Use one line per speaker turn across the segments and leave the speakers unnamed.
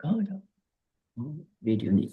कहाँ जाओ? वीडियो नहीं।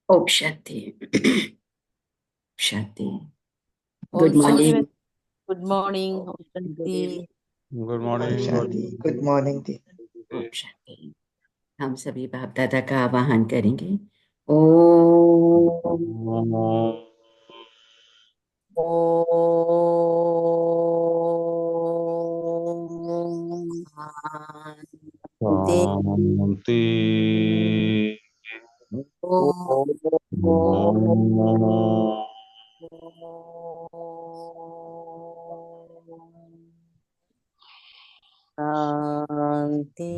ओम शांति। शांति। Good morning.
Good morning. शांति।
Good morning.
गुड मॉर्निंग दी।
ओम शांति। हम सभी बाप दादा का आवाहन करेंगे। ओम
शांति।
शांति।
शांति।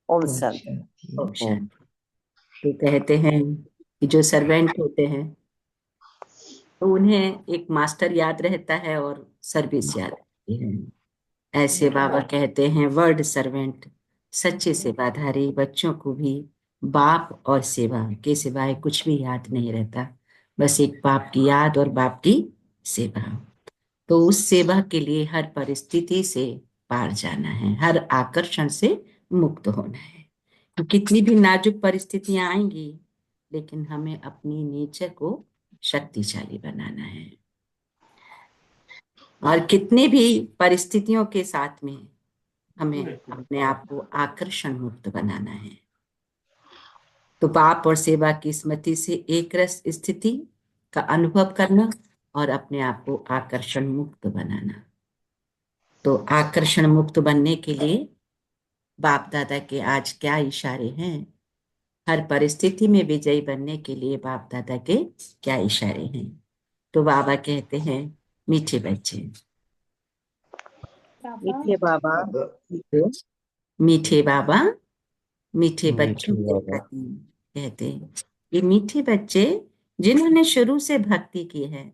ओम शांति।
ओम शांति। तो कहते हैं कि जो सर्वेंट होते हैं तो उन्हें एक मास्टर याद रहता है और सर्विस याद रहती है। ऐसे बाबा कहते हैं वर्ड सर्वेंट सच्चे सेवाधारी बच्चों को भी बाप और सेवा के सिवाय कुछ भी याद नहीं रहता, बस एक बाप की याद और बाप की सेवा। तो उस सेवा के लिए हर परिस्थिति से पार जाना है, हर आकर्षण से मुक्त होना है। तो कितनी भी नाजुक परिस्थितियां आएंगी लेकिन हमें अपनी नेचर को शक्तिशाली बनाना है और कितनी भी परिस्थितियों के साथ में हमें अपने आप को आकर्षण मुक्त बनाना है। तो बाप और सेवा की स्मृति से एक रस स्थिति का अनुभव करना और अपने आप को आकर्षण मुक्त बनाना। तो आकर्षण मुक्त बनने के लिए बाप दादा के आज क्या इशारे हैं, हर परिस्थिति में विजयी बनने के लिए बाप दादा के क्या इशारे हैं। तो बाबा कहते हैं मीठे बच्चे,
मीठे बाबा,
मीठे बाबा मीठे बच्चों
मीठे
के
बाबा।
प्रति कहते हैं ये मीठे बच्चे जिन्होंने शुरू से भक्ति की है,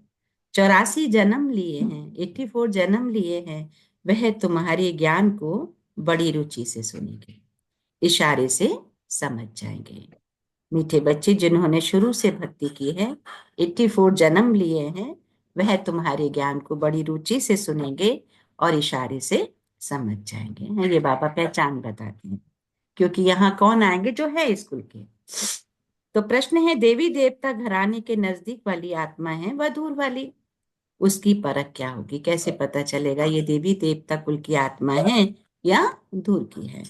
84 जन्म लिए हैं, 84 जन्म लिए हैं, वह तुम्हारे ज्ञान को बड़ी रुचि से सुनेंगे, इशारे से समझ जाएंगे। मीठे बच्चे जिन्होंने शुरू से भक्ति की है, 84 जन्म लिए हैं, वह तुम्हारे ज्ञान को बड़ी रुचि से सुनेंगे और इशारे से समझ जाएंगे। ये बाबा पहचान बताते हैं क्योंकि यहाँ कौन आएंगे जो है स्कूल के। तो प्रश्न है देवी देवता घराने के नजदीक वाली आत्मा है वह दूर वाली, उसकी परख क्या होगी, कैसे पता चलेगा ये देवी देवता कुल की आत्मा है या दूर की है।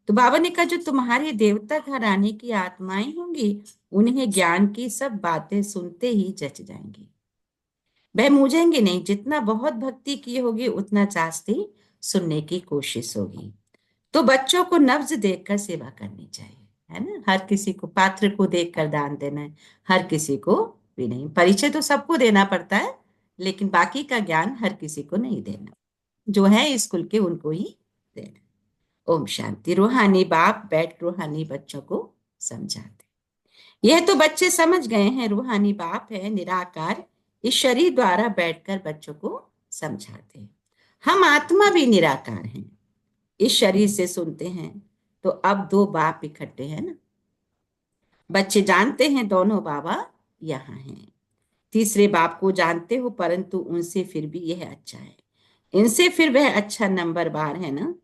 तो बाबा ने कहा जो तुम्हारे देवता घराने की आत्माएं होंगी उन्हें ज्ञान की सब बातें सुनते ही जच जाएंगी, वह मूझेंगे नहीं, जितना बहुत भक्ति की होगी उतना चाहती सुनने की कोशिश होगी। तो बच्चों को नब्ज देखकर सेवा करनी चाहिए, है ना। हर किसी को पात्र को देखकर दान देना है, हर किसी को भी नहीं। परिचय तो सबको देना पड़ता है लेकिन बाकी का ज्ञान हर किसी को नहीं देना, जो है स्कूल के उनको ही देना। ओम शांति। रूहानी बाप बैठ रूहानी बच्चों को समझाते। यह तो बच्चे समझ गए हैं, रूहानी बाप है निराकार, इस शरीर द्वारा बैठकर बच्चों को समझाते हैं। हम आत्मा भी निराकार हैं, इस शरीर से सुनते हैं। तो अब दो बाप इकट्ठे हैं ना। बच्चे जानते हैं दोनों बाबा यहाँ हैं। तीसरे बाप को जानते हो, परंतु उनसे फिर भी यह अच्छा है, इनसे फिर वह अच्छा नंबर बार है ना।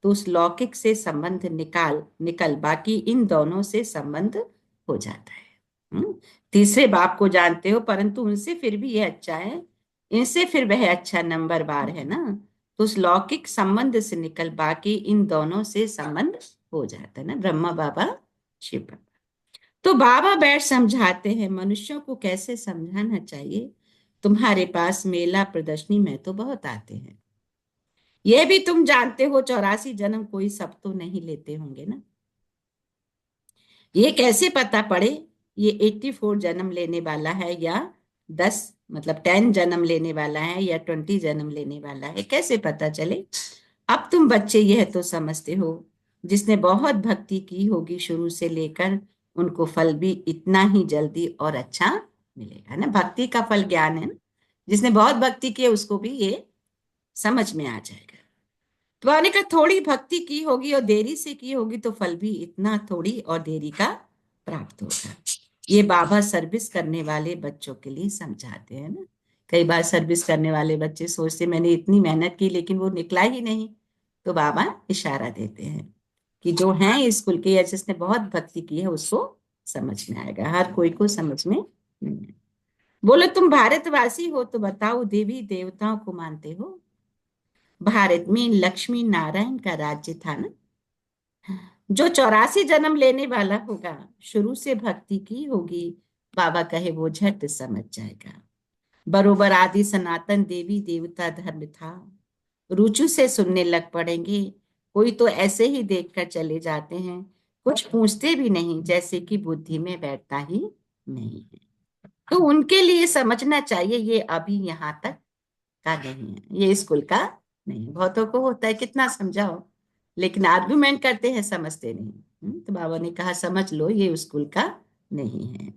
तो उस लौकिक से संबंध निकल बाकी इन दोनों से संबंध हो जाता है। तीसरे बाप को जानते हो, परंतु उनसे फिर भी यह अच्छा है, इनसे फिर वह अच्छा नंबर बार है ना। तो उस लौकिक संबंध से निकल बाकी इन दोनों से संबंध हो जाता है ना। ब्रह्मा बाबा, शिव बाबा। तो बाबा बैठ समझाते हैं मनुष्यों को कैसे समझाना चाहिए। तुम्हारे पास मेला प्रदर्शनी में तो बहुत आते हैं, यह भी तुम जानते हो 84 जन्म कोई सब तो नहीं लेते होंगे ना। ये कैसे पता पड़े ये 84 जन्म लेने वाला है या 10 मतलब 10 जन्म लेने वाला है या 20 जन्म लेने वाला है, कैसे पता चले। अब तुम बच्चे यह तो समझते हो, जिसने बहुत भक्ति की होगी शुरू से लेकर, उनको फल भी इतना ही जल्दी और अच्छा मिलेगा ना। भक्ति का फल ज्ञान है ना, जिसने बहुत भक्ति की है उसको भी ये समझ में आ जाएगा। तो आपने कहा थोड़ी भक्ति की होगी और देरी से की होगी तो फल भी इतना थोड़ी और देरी का प्राप्त होगा। ये बाबा सर्विस करने वाले बच्चों के लिए समझाते हैं ना। कई बार सर्विस करने वाले बच्चे सोचते मैंने इतनी मेहनत की लेकिन वो निकला ही नहीं, तो बाबा इशारा देते हैं कि जो है स्कूल के या जिसने बहुत भक्ति की है उसको समझ में आएगा, हर कोई को समझ में नहीं आएगा। बोलो तुम भारतवासी हो तो बताओ देवी देवताओं को मानते हो। भारत में लक्ष्मी नारायण का राज्य था ना। जो 84 जन्म लेने वाला होगा, शुरू से भक्ति की होगी, बाबा कहे वो झट समझ जाएगा। बरोबर आदि सनातन देवी देवता धर्म था, रुचि से सुनने लग पड़ेंगे। कोई तो ऐसे ही देखकर चले जाते हैं, कुछ पूछते भी नहीं, जैसे कि बुद्धि में बैठता ही नहीं है। तो उनके लिए समझना चाहिए ये अभी यहाँ तक का नहीं है, ये स्कूल का नहीं है। बहुतों को होता है कितना समझाओ लेकिन आर्गुमेंट करते हैं, समझते नहीं। तो बाबा ने कहा समझ लो ये स्कूल का नहीं है।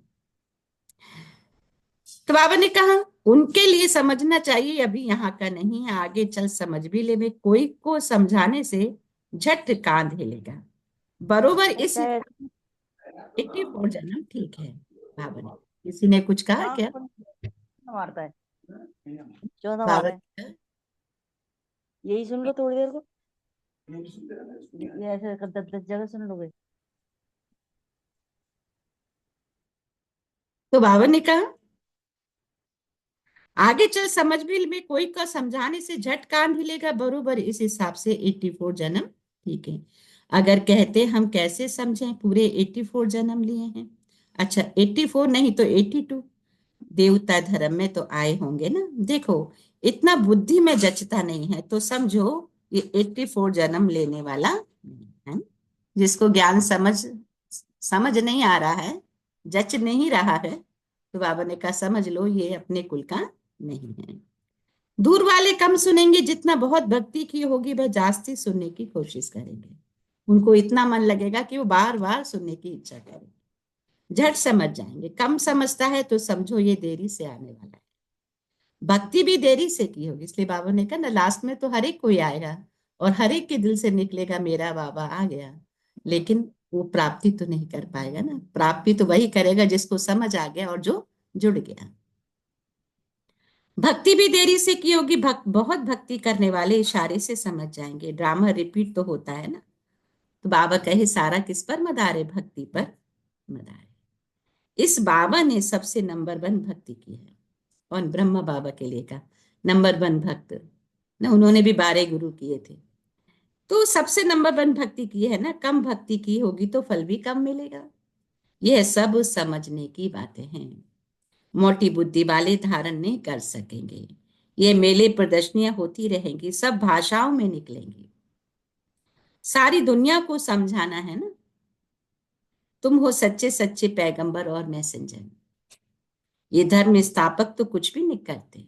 तो बाबा ने कहा उनके लिए समझना चाहिए अभी यहाँ का नहीं है, आगे चल समझ भी ले। कोई को समझाने से झट कांध हिलेगा। बरोबर इस 84 जन्म ठीक है। बाबा ने, किसी ने कुछ कहा क्या?
मारता है, चौदह मार
बाबा
रहा है। यही सुन लो थोड़ी देर को, ये ऐसे 10 जगह सुन लोगे।
तो बाबा ने कहा आगे चल समझ भी में, कोई का समझाने से झट कान हिलेगा। बरोबर इस हिसाब से 84 जन्म ठीक है। अगर कहते हम कैसे समझें, पूरे 84 जन्म लिए हैं। अच्छा 84 नहीं तो 82 देवता धर्म में तो आए होंगे ना। देखो इतना बुद्धि में जचता नहीं है तो समझो ये 84 जन्म लेने वाला है। जिसको ज्ञान समझ समझ नहीं आ रहा है, जच नहीं रहा है, तो बाबा ने कहा समझ लो ये अपने कुल का नहीं है। दूर वाले कम सुनेंगे, जितना बहुत भक्ति की होगी वह जास्ती सुनने की कोशिश करेंगे। उनको इतना मन लगेगा कि वो बार बार सुनने की इच्छा करेंगे, झट समझ जाएंगे। कम समझता है तो समझो ये देरी से आने वाला है। भक्ति भी देरी से की होगी, इसलिए बाबा ने कहा ना लास्ट में तो हर एक कोई आएगा और हर एक के दिल से निकलेगा मेरा बाबा आ गया, लेकिन वो प्राप्ति तो नहीं कर पाएगा ना। प्राप्ति तो वही करेगा जिसको समझ आ गया और जो जुड़ गया। भक्ति भी देरी से की होगी, बहुत भक्ति करने वाले इशारे से समझ जाएंगे। ड्रामा रिपीट तो होता है ना। तो बाबा कहे सारा किस पर मदार है? भक्ति पर मदार है। इस बाबा ने सबसे नंबर 1 भक्ति की है। और ब्रह्मा बाबा के लिए का नंबर 1 भक्त ना, उन्होंने भी 12 गुरु किए थे। तो सबसे नंबर 1 भक्ति की है ना। कम भक्ति की होगी तो फल भी कम मिलेगा। यह सब समझने की बातें हैं, मोटी बुद्धि वाले धारण नहीं कर सकेंगे। ये मेले प्रदर्शनियां होती रहेंगी, सब भाषाओं में निकलेंगी, सारी दुनिया को समझाना है ना। तुम हो सच्चे सच्चे पैगंबर और मैसेंजर। ये धर्म स्थापक तो कुछ भी नहीं करते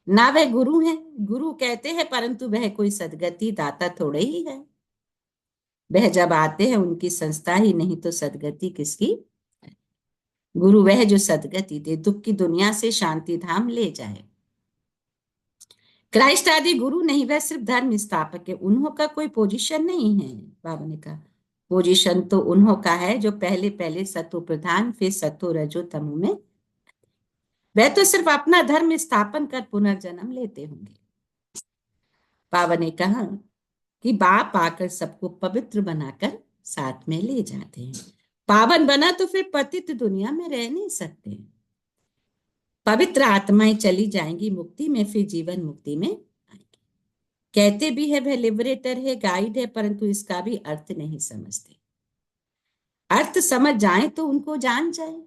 ना, वह गुरु हैं। गुरु कहते हैं परंतु वह कोई सदगति दाता थोड़े ही है। वह जब आते हैं उनकी संस्था ही नहीं तो सदगति किसकी गुरु वह जो सदगति दे, दुख की दुनिया से शांति धाम ले जाए। क्राइस्ट आदि गुरु नहीं, वह सिर्फ धर्म स्थापक है। उन्हों का कोई पोजीशन नहीं है। बाबा ने कहा पोजीशन तो उन्हों का है जो पहले पहले सतो प्रधान फिर सतो रजो तमो में, वह तो सिर्फ अपना धर्म स्थापन कर पुनर्जन्म लेते होंगे। बाबा ने कहा कि बाप आकर सबको पवित्र बनाकर साथ में ले जाते हैं। पावन बना तो फिर पतित दुनिया में रह नहीं सकते। पवित्र आत्माएं चली जाएंगी मुक्ति में, फिर जीवन मुक्ति में आएंगी। कहते भी है वह लिबरेटर है, गाइड है, परंतु इसका भी अर्थ नहीं समझते। अर्थ समझ जाए तो उनको जान जाए।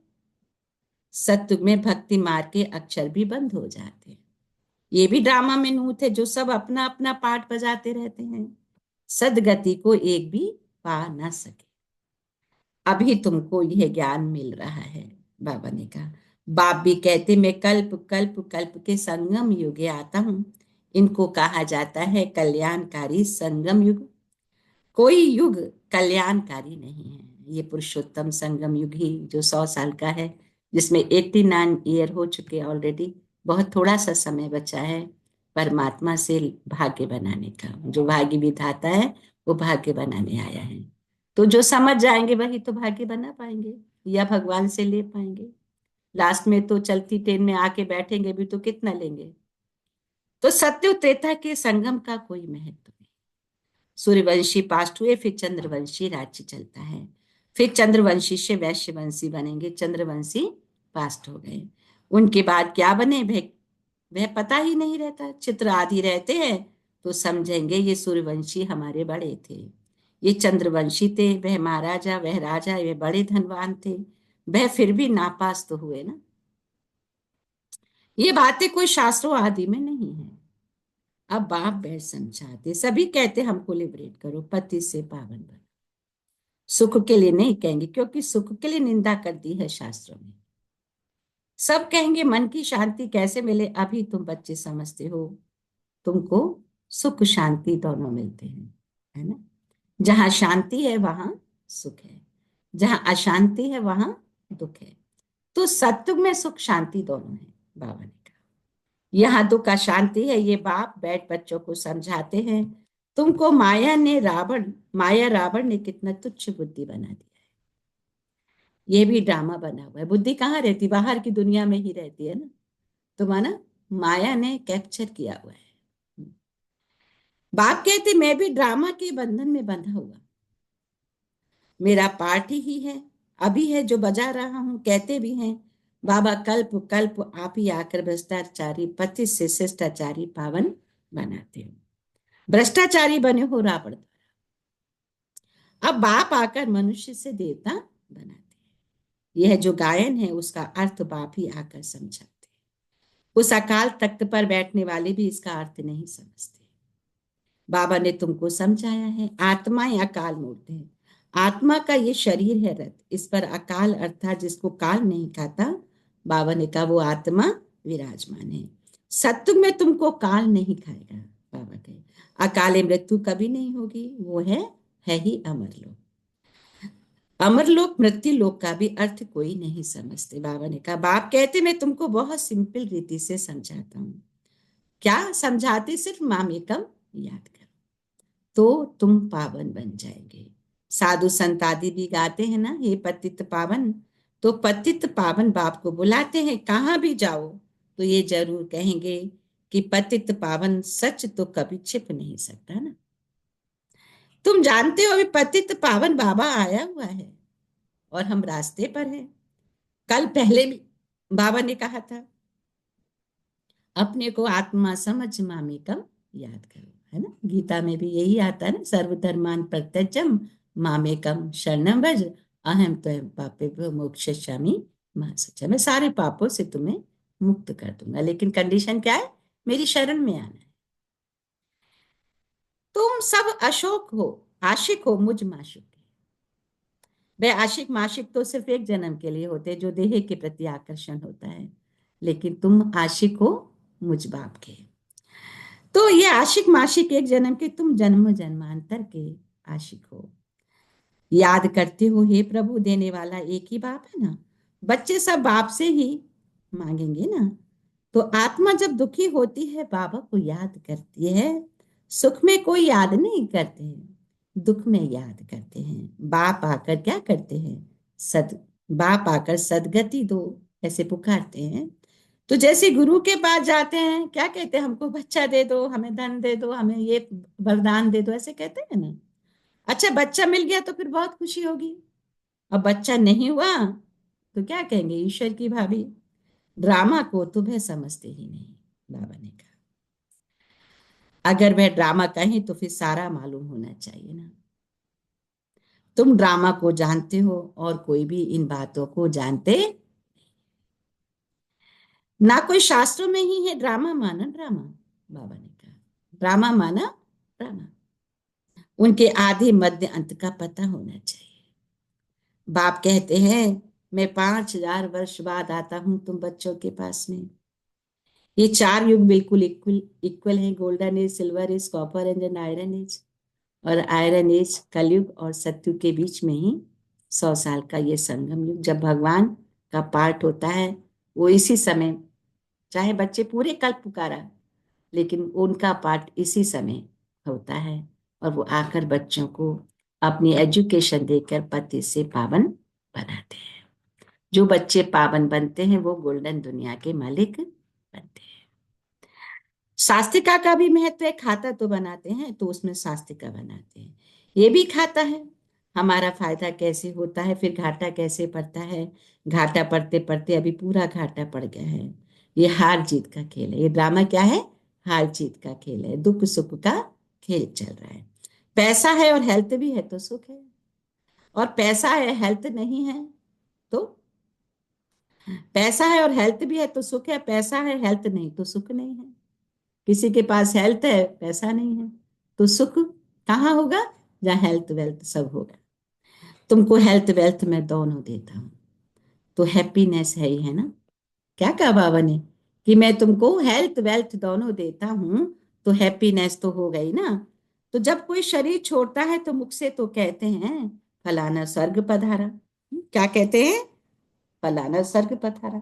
सत्युग में भक्ति मार्ग के अक्षर भी बंद हो जाते हैं। ये भी ड्रामा में नूत है जो सब अपना अपना पार्ट बजाते रहते हैं, सदगति को एक भी पा ना सके। अभी तुमको यह ज्ञान मिल रहा है। बाबा ने कहा बाप भी कहते मैं कल्प कल्प कल्प के संगम युगे आता हूं। इनको कहा जाता है कल्याणकारी संगम युग। कोई युग कल्याणकारी नहीं है। ये पुरुषोत्तम संगम युग ही जो 100 साल का है, जिसमें 89 ईयर हो चुके ऑलरेडी, बहुत थोड़ा सा समय बचा है परमात्मा से भाग्य बनाने का। जो भाग्य विधाता है वो भाग्य बनाने आया है। तो जो समझ जाएंगे वही तो भाग्य बना पाएंगे या भगवान से ले पाएंगे। लास्ट में तो चलती ट्रेन में आके बैठेंगे भी तो कितना लेंगे। तो सत्य त्रेता के संगम का कोई महत्व नहीं। सूर्यवंशी पास्ट हुए, फिर चंद्रवंशी राज्य चलता है, फिर चंद्रवंशी से वैश्यवंशी बनेंगे। चंद्रवंशी पास्ट हो गए, उनके बाद क्या बने वह पता ही नहीं रहता। चित्र आदि रहते हैं तो समझेंगे ये सूर्यवंशी हमारे बड़े थे, ये चंद्रवंशी थे, वह महाराजा वह राजा, वे बड़े धनवान थे, वह फिर भी नापास तो हुए ना। ये बातें कोई शास्त्रों आदि में नहीं है। अब बाप बैठ समझाते, सभी कहते हमको लिबरेट करो, पति से पावन बनो। सुख के लिए नहीं कहेंगे, क्योंकि सुख के लिए निंदा कर दी है शास्त्रों में। सब कहेंगे मन की शांति कैसे मिले। अभी तुम बच्चे समझते हो, तुमको सुख शांति दोनों मिलते हैं, है ना। जहां शांति है वहां सुख है, जहां अशांति है वहां दुख है। तो सत्युग में सुख शांति दोनों है। बाबा ने कहा यहाँ दुख अशांति है। ये बाप बैठ बच्चों को समझाते हैं तुमको माया रावण ने कितना तुच्छ बुद्धि बना दिया है। ये भी ड्रामा बना हुआ है। बुद्धि कहाँ रहती, बाहर की दुनिया में ही रहती है ना। तो माना माया ने कैप्चर किया हुआ है। बाप कहते मैं भी ड्रामा के बंधन में बंधा हुआ, मेरा पार्ट ही है, अभी है जो बजा रहा हूं। कहते भी हैं बाबा कल्प कल्प आप ही आकर भ्रष्टाचारी पति से शिष्टाचारी पावन बनाते हो। भ्रष्टाचारी बने हो रावण द्वारा, अब बाप आकर मनुष्य से देवता बनाते हैं। यह जो गायन है उसका अर्थ बाप ही आकर समझाते हैं। उस अकाल तख्त पर बैठने वाले भी इसका अर्थ नहीं समझते। बाबा ने तुमको समझाया है आत्माएं अकाल मूर्त है। आत्मा का ये शरीर है रथ, इस पर अकाल अर्थात जिसको काल नहीं खाता, बाबा ने कहा वो आत्मा विराजमान है। सत्युग में तुमको काल नहीं खाएगा। बाबा कहे अकाले मृत्यु कभी नहीं होगी, वो है ही अमरलोक। अमरलोक मृत्यु लोक का भी अर्थ कोई नहीं समझते। बाबा ने कहा बाप कहते मैं तुमको बहुत सिंपल रीति से समझाता हूँ। क्या समझाते, सिर्फ मामेकम याद करो तो तुम पावन बन जाएंगे। साधु संत आदि भी गाते हैं ना, हे पतित पावन। तो पतित पावन बाप को बुलाते हैं। कहां भी जाओ तो ये जरूर कहेंगे कि पतित पावन सच तो कभी छिप नहीं सकता ना। तुम जानते हो अभी पतित पावन बाबा आया हुआ है और हम रास्ते पर हैं। कल पहले भी बाबा ने कहा था अपने को आत्मा समझ मामेकम याद करो, है ना। गीता में भी यही आता है ना, सर्वधर्मान प्रत्यजम मामेकम शरणम व्रज अहम त्वं पापेभ्यो मोक्षयिष्यामि मा शुचः। मैं सारे पापों से तुम्हें मुक्त कर दूंगा, लेकिन कंडीशन क्या है, मेरी शरण में आना है। तुम सब अशोक हो, आशिक हो मुझ माशुक के। वे आशिक माशिक तो सिर्फ एक जन्म के लिए होते जो देह के प्रति आकर्षण होता है, लेकिन तुम आशिक हो मुझ बाप के। तो ये आशिक माशिक एक जन्म के, तुम जन्म जन्मांतर के आशिक हो। याद करते हो हे प्रभु देने वाला एक ही बाप है ना, बच्चे सब बाप से ही मांगेंगे ना। तो आत्मा जब दुखी होती है बाबा को याद करती है। सुख में कोई याद नहीं करते हैं, दुख में याद करते हैं। बाप आकर क्या करते हैं? सद बाप आकर सदगति दो, ऐसे पुकारते हैं। तो जैसे गुरु के पास जाते हैं, क्या कहते हैं? हमको बच्चा दे दो, हमें धन दे दो, हमें ये वरदान दे दो, ऐसे कहते हैं ना। अच्छा, बच्चा मिल गया तो फिर बहुत खुशी होगी। अब बच्चा नहीं हुआ तो क्या कहेंगे? ईश्वर की भाभी, ड्रामा को तो वह समझते ही नहीं। बाबा ने कहा अगर वह ड्रामा कहें तो फिर सारा मालूम होना चाहिए ना। तुम ड्रामा को जानते हो और कोई भी इन बातों को जानते ना। कोई शास्त्रों में ही है ड्रामा माना ड्रामा। बाबा ने कहा ड्रामा माना ड्रामा। उनके आधे मध्य अंत का पता होना चाहिए। बाप कहते हैं मैं 5,000 वर्ष बाद आता हूं तुम बच्चों के पास में। ये चार युग बिल्कुल इक्वल इक्वल हैं। Golden age, silver age, copper age and iron age. और आयरन एज कलयुग और सतयुग के बीच में ही 100 साल का ये संगम युग। जब भगवान का पाठ होता है वो इसी समय, चाहे बच्चे पूरे कल्प पुकारा, लेकिन उनका पाठ इसी समय होता है। और वो आकर बच्चों को अपनी एजुकेशन देकर पति से पावन बनाते हैं। जो बच्चे पावन बनते हैं वो गोल्डन दुनिया के मालिक बनते हैं। शास्त्रिका का भी महत्व है। खाता तो बनाते हैं तो उसमें शास्त्रिका बनाते हैं। ये भी खाता है। हमारा फायदा कैसे होता है, फिर घाटा कैसे पड़ता है। घाटा पड़ते पड़ते अभी पूरा घाटा पड़ गया है। ये हार जीत का खेल है। ये ड्रामा क्या है? हार जीत का खेल है। दुख सुख का खेल चल रहा है। पैसा है और हेल्थ भी है तो सुख है, और पैसा है हेल्थ नहीं है तो, पैसा है और हेल्थ भी है तो सुख है, पैसा है हेल्थ नहीं तो सुख नहीं है। किसी के पास हेल्थ है पैसा नहीं है तो सुख कहाँ होगा? जहाँ हेल्थ वेल्थ सब होगा। तुमको हेल्थ वेल्थ में दोनों देता हूँ तो हैप्पीनेस है ही, है ना। क्या कहा बाबा ने कि मैं तुमको हेल्थ वेल्थ दोनों देता हूँ तो हैप्पीनेस तो हो गई ना। तो जब कोई शरीर छोड़ता है तो मुख से तो कहते हैं फलाना स्वर्ग पधारा। क्या कहते हैं? फलाना स्वर्ग पधारा।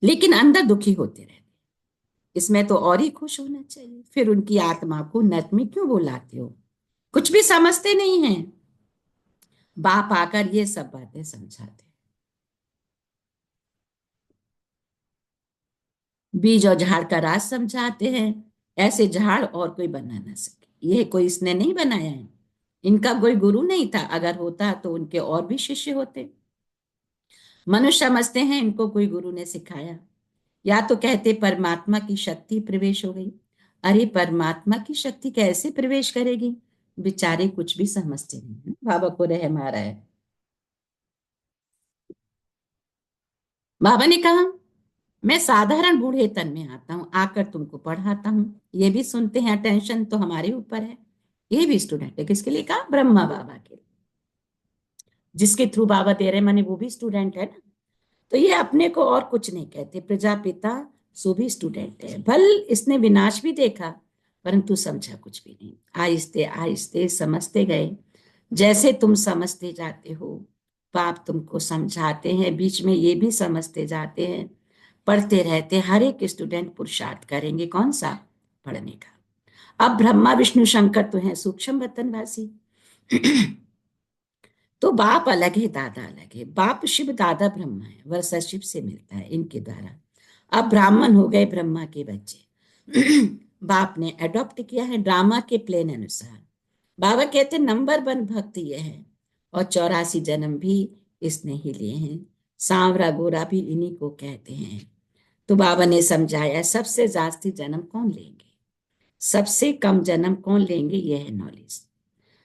लेकिन अंदर दुखी होते रहते। इसमें तो और ही खुश होना चाहिए। फिर उनकी आत्मा को नरक में क्यों बुलाते हो? कुछ भी समझते नहीं हैं। बाप आकर ये सब बातें समझाते। बीज और झाड़ का राज समझाते हैं। ऐसे झाड़ और कोई बना ना सके। ये कोई इसने नहीं बनाया है। इनका कोई गुरु नहीं था। अगर होता तो उनके और भी शिष्य होते। मनुष्य समझते हैं इनको कोई गुरु ने सिखाया। या तो कहते परमात्मा की शक्ति प्रवेश हो गई। अरे परमात्मा की शक्ति कैसे प्रवेश करेगी? बेचारे कुछ भी समझते नहीं हैं। बाबा को रहम आ रहा है। बाबा ने कहा मैं साधारण बूढ़े तन में आता हूं, आकर तुमको पढ़ाता हूं। ये भी सुनते हैं। अटेंशन तो हमारे ऊपर है। ये भी स्टूडेंट है। किसके लिए कहा? ब्रह्मा बाबा के। जिसके थ्रू बाबा दे रहे माने वो भी स्टूडेंट है ना। तो ये अपने को और कुछ नहीं कहते। प्रजापिता सो भी स्टूडेंट है। भल इसने विनाश भी देखा परंतु समझा कुछ भी नहीं। आहिस्ते आहिस्ते समझते गए। जैसे तुम समझते जाते हो बाप तुमको समझाते हैं, बीच में ये भी समझते जाते हैं। पढ़ते रहते। हर एक स्टूडेंट पुरुषार्थ करेंगे। कौन सा? पढ़ने का। अब ब्रह्मा विष्णु शंकर तो हैं सूक्ष्म वतनवासी। तो बाप अलग है दादा अलग है। बाप शिव, दादा ब्रह्मा है। वर्षा शिव से मिलता है इनके द्वारा। अब ब्राह्मण हो गए ब्रह्मा के बच्चे। बाप ने अडॉप्ट किया है ड्रामा के प्लेन अनुसार। बाबा कहते नंबर 1 भक्त ये है। और 84 जन्म भी इसने ही लिए हैं। सांवरा गोरा भी इन्हीं को कहते हैं। तो बाबा ने समझाया सबसे जास्ती जन्म कौन लेंगे, सबसे कम जन्म कौन लेंगे? यह है नॉलेज।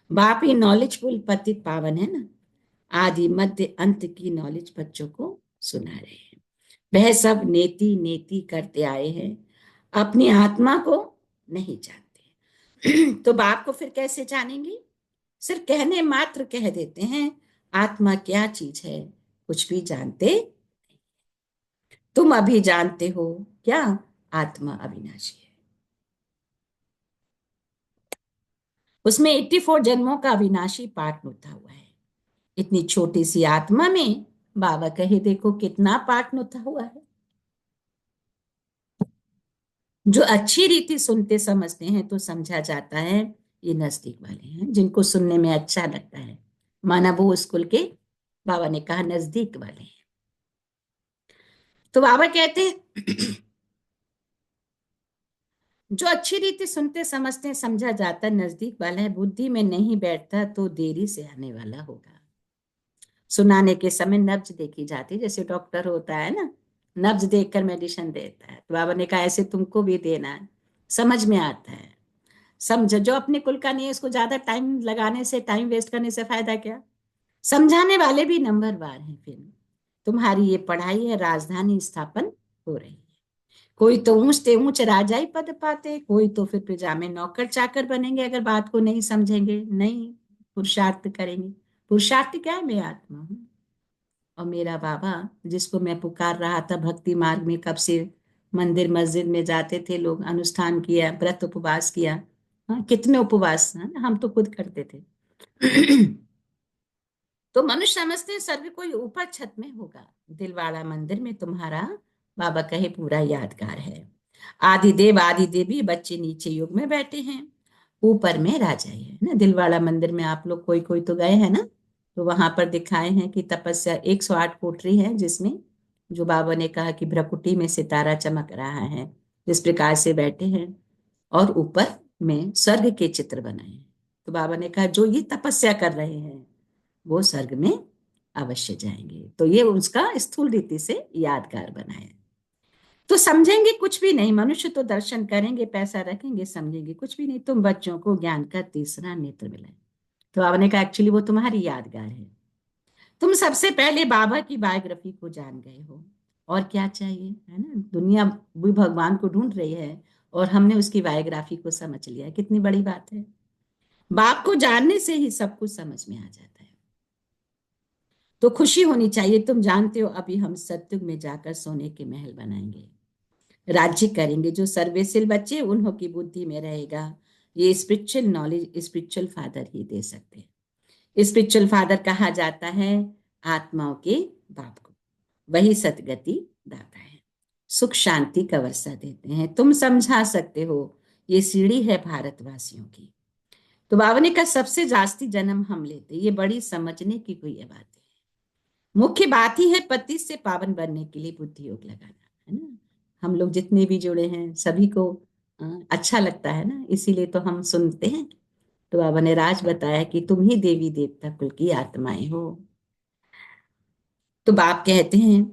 बाप ही नॉलेजफुल पतित पावन है ना। आदि मध्य अंत की नॉलेज बच्चों को सुना रहे हैं। वह सब नेति नेति करते आए हैं, अपनी आत्मा को नहीं जानते। तो बाप को फिर कैसे जानेंगे? सिर्फ कहने मात्र कह देते हैं आत्मा क्या चीज है, कुछ भी जानते। तुम अभी जानते हो क्या? आत्मा अविनाशी है। उसमें 84 जन्मों का अविनाशी पाठ होता हुआ है। इतनी छोटी सी आत्मा में बाबा कहे देखो कितना पाठ नुता हुआ है। जो अच्छी रीति सुनते समझते हैं तो समझा जाता है ये नजदीक वाले हैं, जिनको सुनने में अच्छा लगता है, माना वो स्कूल के, बाबा ने कहा नजदीक वाले हैं। तो बाबा कहते हैं जो अच्छी रीति सुनते समझते हैं समझा जाता नजदीक वाला है, बुद्धि में नहीं बैठता तो देरी से आने वाला होगा। सुनाने के समय नब्ज देखी जाती, जैसे डॉक्टर होता है ना, नब्ज देखकर मेडिसिन देता है, तो बाबा ने कहा ऐसे तुमको भी देना है, समझ में आता है। समझ जो अपने कुल का नहीं है उसको ज्यादा टाइम लगाने से, टाइम वेस्ट करने से फायदा क्या। समझाने वाले भी नंबरवार हैं। फिर तुम्हारी ये पढ़ाई है, राजधानी स्थापन हो रही है। कोई तो ऊंचते ऊंच राजाई पद पाते, कोई तो फिर प्रजा में नौकर चाकर बनेंगे अगर बात को नहीं समझेंगे, नहीं पुरुषार्थ करेंगे। पुरुषार्थ क्या है, मैं आत्मा हूँ। और मेरा बाबा जिसको मैं पुकार रहा था भक्ति मार्ग में, कब से मंदिर मस्जिद में जाते थे लोग, अनुष्ठान किया, व्रत उपवास किया, हाँ कितने उपवास, है ना, हम तो खुद करते थे। तो मनुष्य समझते हैं सर्व कोई ऊपर छत में होगा, दिलवाड़ा मंदिर में तुम्हारा बाबा कहे पूरा यादगार है। आदि देव आदि देवी बच्चे नीचे युग में बैठे हैं, ऊपर में राजा है ना। दिलवाड़ा मंदिर में आप लोग कोई कोई तो गए हैं ना, तो वहां पर दिखाए हैं कि तपस्या 108 कोठरी है, जिसमें जो बाबा ने कहा कि भ्रकुटी में सितारा चमक रहा है, जिस प्रकार से बैठे हैं, और ऊपर में स्वर्ग के चित्र बनाए हैं। तो बाबा ने कहा जो ये तपस्या कर रहे हैं वो स्वर्ग में अवश्य जाएंगे। तो ये उसका स्थूल रीति से यादगार बनाया। तो समझेंगे कुछ भी नहीं, मनुष्य तो दर्शन करेंगे, पैसा रखेंगे, समझेंगे कुछ भी नहीं। तुम बच्चों को ज्ञान का तीसरा नेत्र मिला। तो बाबा ने कहा एक्चुअली वो तुम्हारी यादगार है। तुम सबसे पहले बाबा की बायोग्राफी को जान गए हो, और क्या चाहिए, है ना। दुनिया भी भगवान को ढूंढ रही है और हमने उसकी बायोग्राफी को समझ लिया, कितनी बड़ी बात है। बाप को जानने से ही सब कुछ समझ में आ जाता है। तो खुशी होनी चाहिए। तुम जानते हो अभी हम सत्युग में जाकर सोने के महल बनाएंगे, राज्य करेंगे। जो सर्वेसिल बच्चे उन्हों की बुद्धि में रहेगा, ये स्पिरिचुअल नॉलेज स्पिरिचुअल फादर ही दे सकते हैं। स्पिरिचुअल फादर कहा जाता है आत्माओं के बाप को, वही सतगति दाता है, सुख शांति का वर्षा देते हैं। तुम समझा सकते हो ये सीढ़ी है भारतवासियों की। तो बाबा ने कहा सबसे जास्ती जन्म हम लेते, ये बड़ी समझने की कोई बात है। मुख्य बात ही है पति से पावन बनने के लिए बुद्धि योग लगाना, है ना। हम लोग जितने भी जुड़े हैं सभी को अच्छा लगता है ना, इसीलिए तो हम सुनते हैं। तो बाबा ने राज बताया कि तुम ही देवी देवता कुल की आत्माएं हो। तो बाप कहते हैं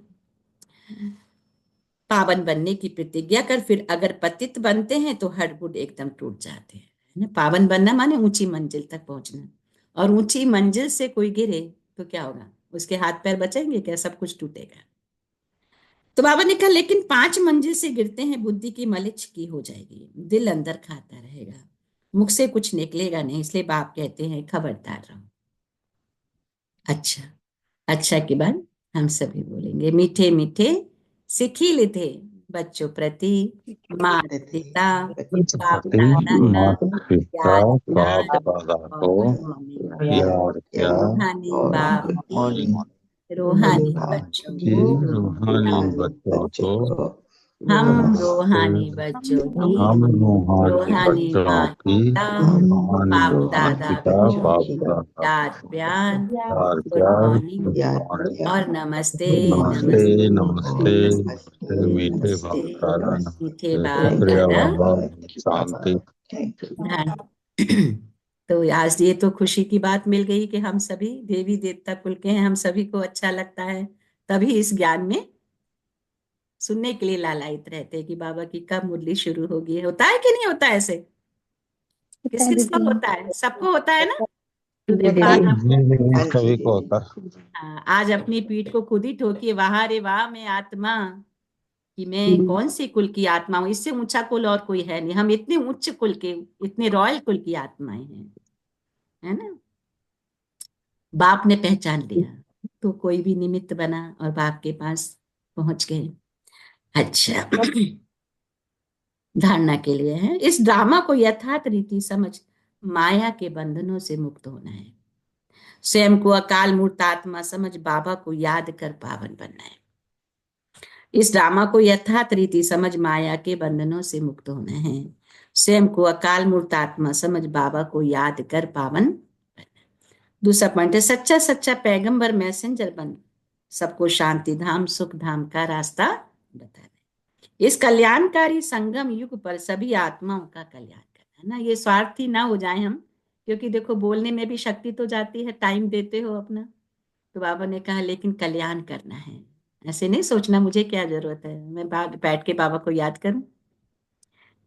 पावन बनने की प्रतिज्ञा कर, फिर अगर पतित बनते हैं तो हड़बुड़ एकदम टूट जाते हैं, है ना। पावन बनना माने ऊंची मंजिल तक पहुंचना, और ऊंची मंजिल से कोई गिरे तो क्या होगा, उसके हाथ पैर बचेंगे क्या, सब कुछ टूटेगा। तो बाबा ने कहा लेकिन 5 मंजिल से गिरते हैं बुद्धि की मलिच की हो जाएगी, दिल अंदर खाता रहेगा, मुख से कुछ निकलेगा नहीं। इसलिए बाप कहते हैं खबरदार रहो। अच्छा, अच्छा के बाद हम सभी बोलेंगे मीठे मीठे सिखिल थे बच्चों प्रति, माता पिता बाप
प्रति
दादा का
माता पिता
याद
बाप
प्यार,
दादा को
और मम्मी
याद
पापा
क्या,
रूहानी बाप की रूहानी बच्चों
कि
को,
रूहानी
हम
बच्चों को,
हम रूहानी बच्चों की
हम रूहानी
रूहानी
बच्चों की
माता
रूहानी
बाप
माता
दादा
पिता
को
बाप दादा
याद प्यार,
याद
गुड
क्या,
मॉर्निंग और नमस्ते,
नमस्ते
नमस्ते,
नमस्ते
नमस्ते,
नमस्ते, मीठे
नमस्ते,
बाप दादा
मीठे
नमस्ते,
बाप
शुक्रिया
दादा।
बाबा, शांति।
हाँ। तो आज ये तो खुशी की बात मिल गई कि हम सभी देवी देवता कुल के हैं, हम सभी को अच्छा लगता है, तभी इस ज्ञान में सुनने के लिए लालायित रहते हैं कि बाबा की कब मुरली शुरू होगी। होता है कि नहीं होता है ऐसे, किस किस को होता है, सबको होता है ना। तो देखो आज हम,
सभी को होता है।
हाँ, आज अपनी पीठ को खुद ही ठोकिए, वाह रे वाह मैं आत्मा, कि मैं कौन सी कुल की आत्मा हूँ, इससे ऊंचा कुल और कोई है नहीं, हम इतने उच्च कुल के, इतने रॉयल कुल की आत्माएं हैं, है ना। बाप ने पहचान लिया तो कोई भी निमित्त बना और बाप के पास पहुंच गए। अच्छा, धारणा के लिए है इस ड्रामा को यथार्थ रीति समझ, माया के बंधनों से मुक्त होना है। स्वयं को अकाल मूर्त आत्मा समझ बाबा को याद कर पावन बनना है। इस ड्रामा को यथार्थ रीति समझ माया के बंधनों से मुक्त होना है। स्वयं को अकाल मूर्त आत्मा समझ बाबा को याद कर पावन बनना है। दूसरा पॉइंट है सच्चा सच्चा पैगंबर मैसेंजर बन सबको शांति धाम सुख धाम का रास्ता बता दे। इस कल्याणकारी संगम युग पर सभी आत्माओं का कल्याण करना है ना। ये स्वार्थी ना हो जाए हम, क्योंकि देखो बोलने में भी शक्ति तो जाती है, टाइम देते हो अपना। तो बाबा ने कहा लेकिन कल्याण करना है। ऐसे नहीं सोचना मुझे क्या जरूरत है, मैं बैठ के बाबा को याद करूं,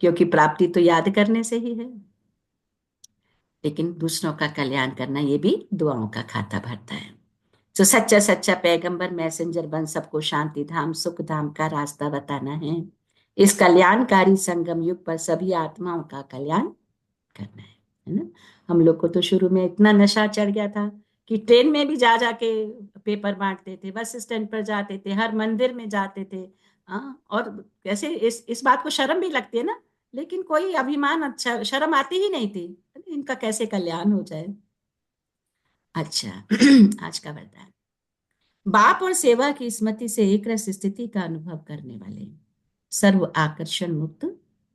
क्योंकि प्राप्ति तो याद करने से ही है। लेकिन दूसरों का कल्याण करना ये भी दुआओं का खाता भरता है। तो सच्चा सच्चा पैगंबर मैसेंजर बन सबको शांति धाम सुख धाम का रास्ता बताना है। इस कल्याणकारी संगम युग पर सभी आत्माओं का कल्याण करना है ना। हम लोग को तो शुरू में इतना नशा चढ़ गया था कि ट्रेन में भी जा जाके पेपर बांटते थे, बस स्टैंड पर जाते थे, हर मंदिर में जाते थे। हाँ, और कैसे इस बात को शर्म भी लगती है ना, लेकिन कोई अभिमान, अच्छा शर्म आती ही नहीं थी, इनका कैसे कल्याण हो जाए। अच्छा आज का वरदान। बाप और सेवा की स्मृति से एक रस स्थिति का अनुभव करने वाले सर्व आकर्षण मुक्त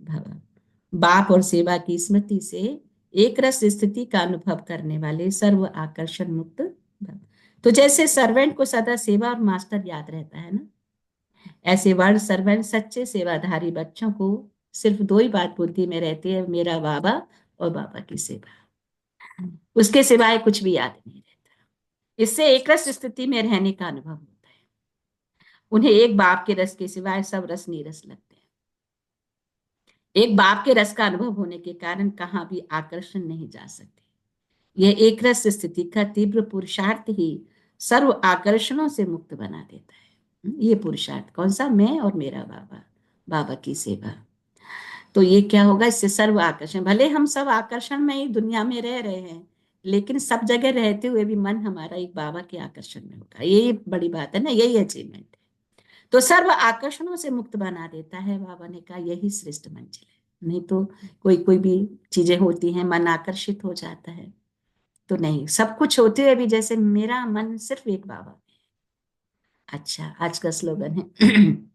भव। बाप और सेवा की स्मृति से एक रस स्थिति का अनुभव करने वाले सर्व आकर्षण मुक्त भव। तो जैसे सर्वेंट को सदा सेवा और मास्टर याद रहता है ना, ऐसे वर्ड सर्वेंट सच्चे सेवाधारी बच्चों को सिर्फ दो ही बात बुद्धि में रहती है, मेरा बाबा और बाबा की सेवा, उसके सिवाय कुछ भी याद नहीं रहता। इससे एक रस स्थिति में रहने का अनुभव होता है। उन्हें एक बाप के रस के सिवाय सब रस नीरस लगते हैं। एक बाप के रस का अनुभव होने के कारण कहां भी आकर्षण नहीं जा सकते। यह एक रस स्थिति का तीव्र पुरुषार्थ ही सर्व आकर्षणों से मुक्त बना देता है। ये पुरुषार्थ कौन सा? मैं और मेरा बाबा, बाबा की सेवा। तो ये क्या होगा? इससे सर्व आकर्षण, भले हम सब आकर्षण में ही दुनिया में रह रहे हैं, लेकिन सब जगह रहते हुए भी मन हमारा एक बाबा के आकर्षण में होगा। यही बड़ी बात है ना, यही अचीवमेंट है। तो सर्व आकर्षणों से मुक्त बना देता है। बाबा ने कहा यही श्रेष्ठ मंजिल है। नहीं तो कोई कोई भी चीजें होती हैं, मन आकर्षित हो जाता है, तो नहीं, सब कुछ होते हुए भी जैसे मेरा मन सिर्फ एक बाबा में है। अच्छा आज का स्लोगन है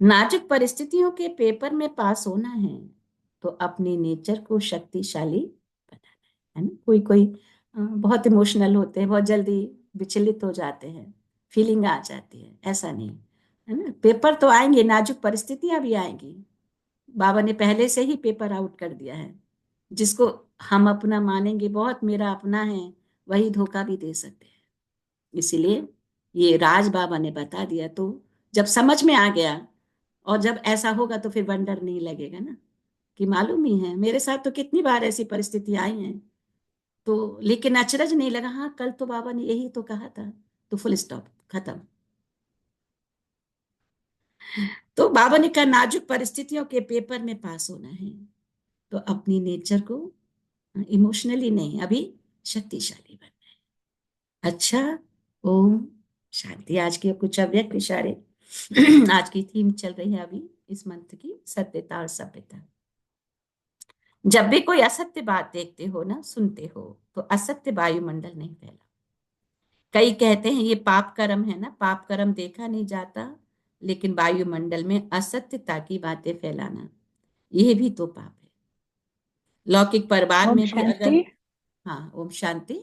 नाजुक परिस्थितियों के पेपर में पास होना है तो अपने नेचर को शक्तिशाली बनाना है ना। कोई कोई बहुत इमोशनल होते हैं, बहुत जल्दी विचलित हो जाते हैं, फीलिंग आ जाती है, ऐसा नहीं है ना। पेपर तो आएंगे, नाजुक परिस्थितियां भी आएंगी। बाबा ने पहले से ही पेपर आउट कर दिया है। जिसको हम अपना मानेंगे, बहुत मेरा अपना है, वही धोखा भी दे सकते हैं। इसीलिए ये राज बाबा ने बता दिया। तो जब समझ में आ गया, और जब ऐसा होगा तो फिर वंडर नहीं लगेगा ना, कि मालूम ही है मेरे साथ तो कितनी बार ऐसी परिस्थिति आई हैं, तो लेकिन अचरज नहीं लगा। हाँ कल तो बाबा ने यही तो कहा था, तो फुल स्टॉप, खत्म। तो बाबा ने कहा नाजुक परिस्थितियों के पेपर में पास होना है तो अपनी नेचर को इमोशनली नहीं, अभी शक्तिशाली बनना है। अच्छा, ओम शांति। आज के कुछ अव्यक्त इशारे आज की थीम चल रही है अभी इस मंथ की, सत्यता और सभ्यता। जब भी कोई असत्य बात देखते हो ना, सुनते हो, तो असत्य वायुमंडल नहीं फैला। कई कहते हैं ये पाप कर्म है ना, पाप कर्म देखा नहीं जाता, लेकिन वायुमंडल में असत्यता की बातें फैलाना, यह भी तो पाप है। लौकिक परिवार
ओम
में भी अगर,
शांति।
हाँ ओम शांति।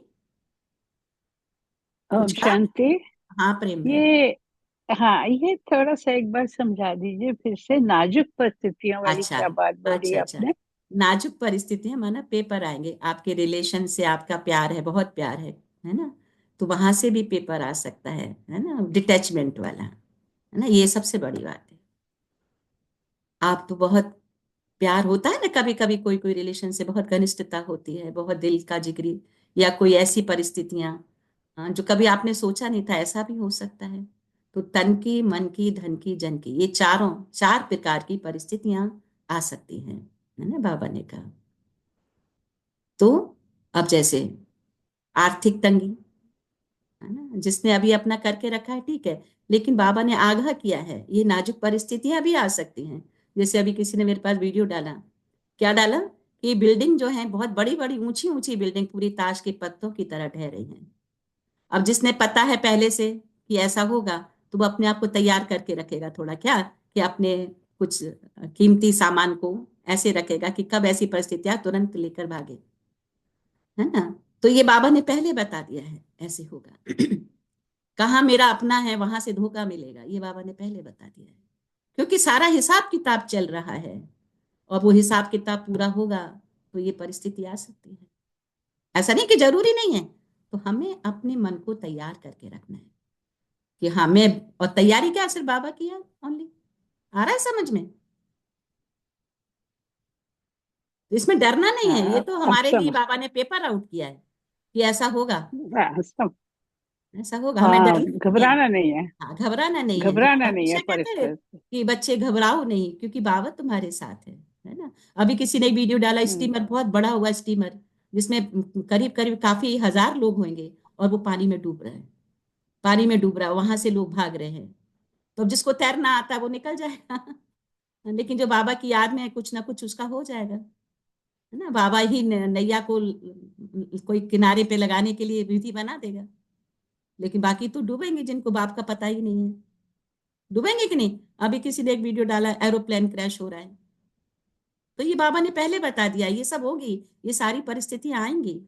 ओम
कुछ कहा?
शांति।
हाँ प्रेम भाई।
ये हाँ, ये थोड़ा सा एक बार समझा दीजिए फिर से, नाजुक परिस्थितियों वाली
अच्छा
क्या बात बोली
अच्छा अच्छा।
आपने?
नाजुक परिस्थितियां माना पेपर आएंगे, आपके रिलेशन से, आपका प्यार है, बहुत प्यार है ना, तो वहां से भी पेपर आ सकता है ना, डिटैचमेंट वाला, है ना। ये सबसे बड़ी बात है। आप तो बहुत प्यार होता है ना, कभी कभी कोई कोई रिलेशन से बहुत घनिष्ठता होती है, बहुत दिल का जिगरी, या कोई ऐसी परिस्थितियां जो कभी आपने सोचा नहीं था, ऐसा भी हो सकता है। तो तन की, मन की, धन की, जन की, ये चारों, चार प्रकार की परिस्थितियां आ सकती हैं, है ना, बाबा ने कहा। तो अब जैसे आर्थिक तंगी, है ना, जिसने अभी अपना करके रखा है ठीक है, लेकिन बाबा ने आगाह किया है ये नाजुक परिस्थितियां भी आ सकती हैं। जैसे अभी किसी ने मेरे पास वीडियो डाला, क्या डाला कि बिल्डिंग जो है बहुत बड़ी बड़ी ऊंची ऊंची बिल्डिंग पूरी ताश के पत्तों की तरह ढह रही हैं। अब जिसने पता है पहले से कि ऐसा होगा, तो वो अपने आप को तैयार करके रखेगा थोड़ा, क्या कि अपने कुछ कीमती सामान को ऐसे रखेगा कि कब ऐसी परिस्थितियां तुरंत लेकर भागे, है ना। तो ये बाबा ने पहले बता दिया है ऐसे होगा। कहाँ मेरा अपना है वहां से धोखा मिलेगा, ये बाबा ने पहले बता दिया है, क्योंकि सारा हिसाब किताब चल रहा है और वो हिसाब किताब पूरा होगा तो ये परिस्थिति आ सकती है। ऐसा नहीं कि जरूरी नहीं है, तो हमें अपने मन को तैयार करके रखना है कि हमें, और तैयारी क्या सिर्फ बाबा की है ओनली। आ रहा है समझ में? तो इसमें डरना नहीं है, ये
हाँ,
तो
अब
हमारे लिए
समझ।
बाबा ने पेपर आउट किया है कि ऐसा होगा,
हाँ,
ऐसा होगा, हमें
हाँ,
डरना नहीं है।
घबराना नहीं है।
हाँ, घबराना नहीं है, जो
घबराना
बाबा
नहीं है
हमेशा कहते हैं
परिस्थिति।
कि बच्चे घबराओ नहीं, क्योंकि बाबा तुम्हारे साथ है ना। अभी किसी ने वीडियो डाला,
हम्म,
स्टीमर, बहुत बड़ा हुआ स्टीमर, जिसमें करीब करीब काफी हजार लोग होंगे, और वो पानी में डूब रहे हैं, पानी में डूब रहा है, वहां से लोग भाग रहे हैं। तो अब जिसको तैरना आता है वो निकल जाएगा, लेकिन जो बाबा की याद में है, कुछ ना कुछ उसका हो जाएगा, है ना। बाबा ही नैया को कोई किनारे पे लगाने के लिए विधि बना देगा, लेकिन बाकी तो डूबेंगे जिनको बाप का पता ही नहीं है, डूबेंगे कि नहीं। अभी किसी ने एक वीडियो डाला, एरोप्लेन क्रैश हो रहा है, तो ये बाबा ने पहले बता दिया ये सब होगी, ये सारी परिस्थितियां आएंगी,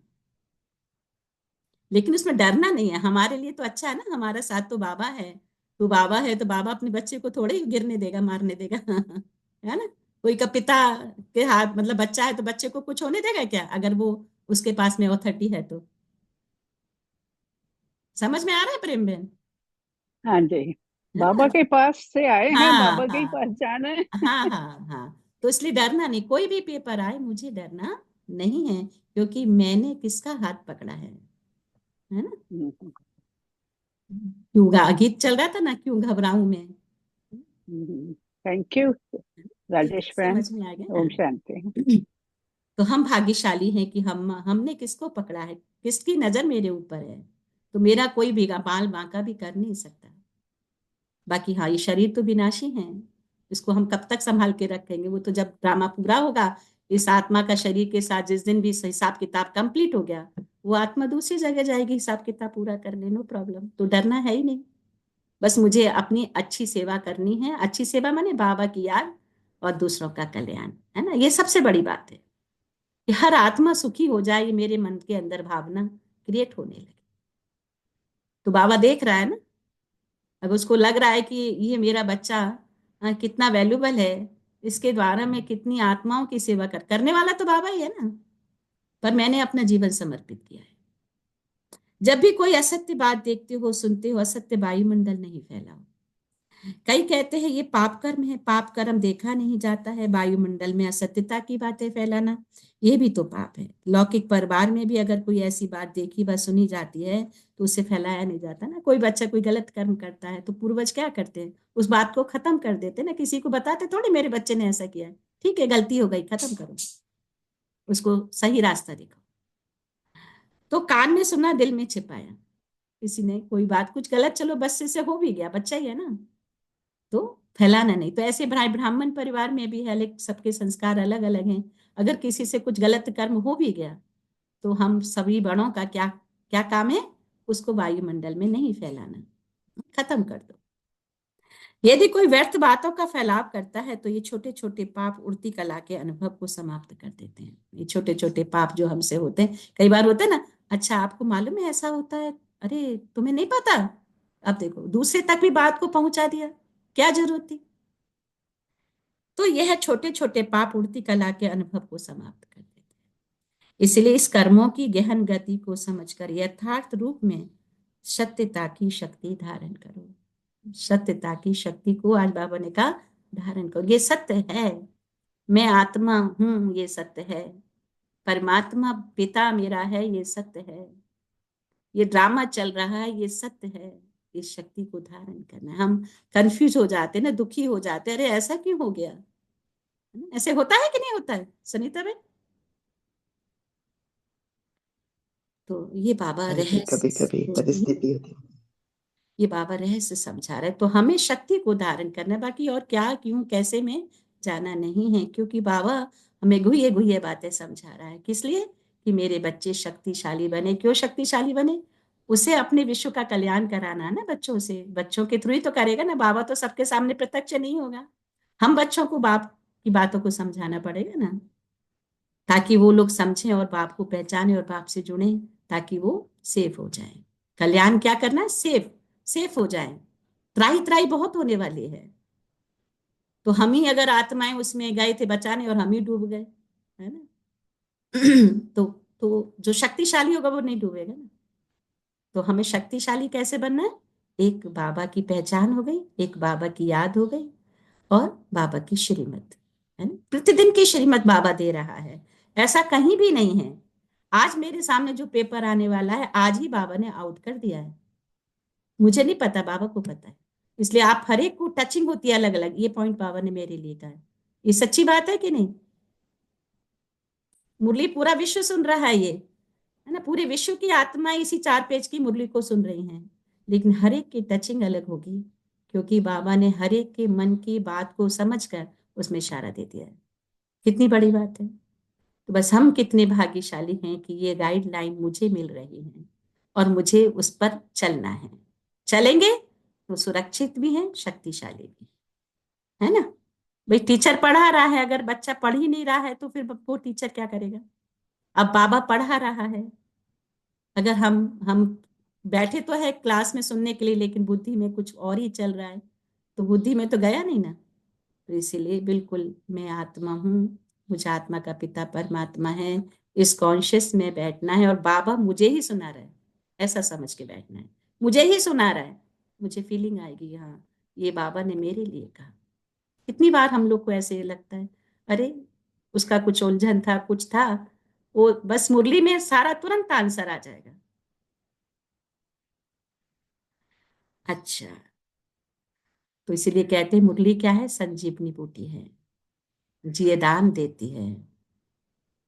लेकिन उसमें डरना नहीं है। हमारे लिए तो अच्छा है ना, हमारा साथ तो बाबा है, तो बाबा है तो बाबा अपने बच्चे को थोड़े ही गिरने देगा, मारने देगा। है ना। कोई का पिता के हाथ, मतलब बच्चा है तो बच्चे को कुछ होने देगा क्या, अगर वो उसके पास में ऑथोरिटी है तो। समझ में आ रहा है प्रेम बहन?
हाँ जी।
है
बाबा
ना।
के पास से आए हैं,
हाँ
बाबा के ही
हाँ
पास जाना है।
हाँ हाँ हाँ, तो इसलिए डरना नहीं, कोई भी पेपर आए मुझे डरना नहीं है, क्योंकि मैंने किसका हाथ पकड़ा है ना। क्यों गीत चल रहा था ना, क्यों घबराऊं मैं।
थैंक यू
ठीक है,
राजेश बहन।
समझ में आ गया
ओम
हाँ।
शांति।
तो हम भाग्यशाली हैं कि हमने किसको पकड़ा है, किसकी नजर मेरे ऊपर है, तो मेरा कोई भी बाल बांका भी कर नहीं सकता। बाकी हाँ, ये शरीर तो विनाशी है, इसको हम कब तक संभाल के रखेंगे, वो तो जब ड्रामा पूरा होगा इस आत्मा का शरीर के साथ, जिस दिन भी हिसाब किताब कंप्लीट हो गया, वो आत्मा दूसरी जगह जाएगी हिसाब किताब पूरा करने, नो प्रॉब्लम, तो डरना है ही नहीं। बस मुझे अपनी अच्छी सेवा करनी है, अच्छी सेवा माने बाबा की याद और दूसरों का कल्याण, है ना, ये सबसे बड़ी बात है कि हर आत्मा सुखी हो जाए, ये मेरे मन के अंदर भावना क्रिएट होने लगे। तो बाबा देख रहा है ना, अगर उसको लग रहा है कि ये मेरा बच्चा कितना वैल्यूबल है, इसके द्वारा मैं कितनी आत्माओं की सेवा करने वाला तो बाबा ही है ना, पर मैंने अपना जीवन समर्पित किया है। जब भी कोई असत्य बात देखते हो सुनते हो, असत्य वायुमंडल नहीं फैलाओ। कई कहते हैं ये पाप कर्म है, पाप कर्म देखा नहीं जाता है, वायुमंडल में असत्यता की बातें फैलाना ये भी तो पाप है। लौकिक परिवार में भी अगर कोई ऐसी बात देखी व सुनी जाती है तो उसे फैलाया नहीं जाता ना। कोई बच्चा कोई गलत कर्म करता है तो पूर्वज क्या करते हैं, उस बात को खत्म कर देते ना, किसी को बताते थोड़ी मेरे बच्चे ने ऐसा किया, ठीक है गलती हो गई खत्म करो, उसको सही रास्ता दिखाओ। तो कान में सुना दिल में छिपाया, किसी ने कोई बात कुछ गलत, चलो बस से हो भी गया, बच्चा ही है ना, तो फैलाना नहीं। तो ऐसे ब्राह्मण परिवार में भी है, लेकिन सबके संस्कार अलग अलग हैं। अगर किसी से कुछ गलत कर्म हो भी गया तो हम सभी बड़ों का क्या क्या काम है, उसको वायुमंडल में नहीं फैलाना, खत्म कर दो। यदि कोई व्यर्थ बातों का फैलाव करता है तो ये छोटे छोटे पाप उड़ती कला के अनुभव को समाप्त कर देते हैं। ये छोटे छोटे पाप जो हमसे होते हैं, कई बार होते हैं ना, अच्छा आपको मालूम है ऐसा होता है, अरे तुम्हें नहीं पता, अब देखो दूसरे तक भी बात को पहुंचा दिया, क्या जरूरत थी। तो यह छोटे छोटे पाप उड़ती कला के अनुभव को समाप्त कर देते हैं। इसलिए इस कर्मों की गहन गति को समझकर यथार्थ रूप में सत्यता की शक्ति धारण करो। सत्यता की शक्ति को आज बाबा ने कहा धारण करो, ये सत्य है, मैं आत्मा हूं ये सत्य है, परमात्मा पिता मेरा है ये सत्य है, ये ड्रामा चल रहा है ये सत्य है। इस शक्ति को धारण करना है। हम कंफ्यूज हो जाते हैं ना, दुखी हो जाते हैं, अरे ऐसा क्यों हो गया, ऐसे होता है कि नहीं होता है सनीता बहन? तो ये बाबा
हाँ जी, कभी कभी
रहस्य,
परिस्थिति होती है।
ये बाबा रहस्य समझा रहे, तो हमें शक्ति को धारण करना है, बाकी और क्या क्यों कैसे में जाना नहीं है, क्योंकि बाबा हमें गुहिए गुहिए बातें समझा रहा है। किस लिए? कि मेरे बच्चे शक्तिशाली बने। क्यों शक्तिशाली बने? उसे अपने विश्व का कल्याण कराना है ना, बच्चों से। बच्चों के थ्रू ही तो करेगा ना, बाबा तो सबके सामने प्रत्यक्ष नहीं होगा। हम बच्चों को बाप की बातों को समझाना पड़ेगा ना, ताकि वो लोग समझें और बाप को पहचाने और बाप से जुड़े, ताकि वो सेफ हो जाए। कल्याण क्या करना है? सेफ, सेफ हो जाए। त्राही त्राही बहुत होने वाली है। तो हम ही अगर आत्माएं उसमें गए थे बचाने और हम ही डूब गए, है ना। तो जो शक्तिशाली होगा वो नहीं डूबेगा ना। तो हमें शक्तिशाली कैसे बनना है? एक बाबा की पहचान हो गई, एक बाबा की याद हो गई, और बाबा की श्रीमत, है ना। प्रतिदिन की श्रीमत बाबा दे रहा है, ऐसा कहीं भी नहीं है। आज मेरे सामने जो पेपर आने वाला है, आज ही बाबा ने आउट कर दिया है। मुझे नहीं पता, बाबा को पता है। इसलिए आप हर एक को टचिंग होती है अलग अलग। ये पॉइंट बाबा ने मेरे लिए कहा है। ये सच्ची बात है कि नहीं? मुरली पूरा विश्व सुन रहा है ये, है ना। पूरे विश्व की आत्मा इसी 4 पेज की मुरली को सुन रही हैं, लेकिन हर एक की टचिंग अलग होगी, क्योंकि बाबा ने हर एक के मन की बात को समझकर उसमें इशारा दे दिया है। कितनी बड़ी बात है। तो बस हम कितने भाग्यशाली हैं कि ये गाइडलाइन मुझे मिल रही है और मुझे उस पर चलना है। चलेंगे तो सुरक्षित भी हैं, शक्तिशाली भी, है ना। भाई टीचर पढ़ा रहा है, अगर बच्चा पढ़ ही नहीं रहा है तो फिर वो टीचर क्या करेगा? अब बाबा पढ़ा रहा है, अगर हम बैठे तो है क्लास में सुनने के लिए, लेकिन बुद्धि में कुछ और ही चल रहा है, तो बुद्धि में तो गया नहीं ना। तो इसीलिए बिल्कुल मैं आत्मा हूँ, मुझे आत्मा का पिता परमात्मा है, इस कॉन्शियस में बैठना है, और बाबा मुझे ही सुना रहा है, ऐसा समझ के बैठना है। मुझे ही सुना रहा है, मुझे फीलिंग आएगी, हाँ ये बाबा ने मेरे लिए कहा। कितनी बार हम लोग को ऐसे लगता है, अरे उसका कुछ उलझन था, कुछ था, वो बस मुरली में सारा तुरंत आंसर आ जाएगा। अच्छा, तो इसीलिए कहते हैं मुरली क्या है? संजीवनी बूटी है, जियदान देती है,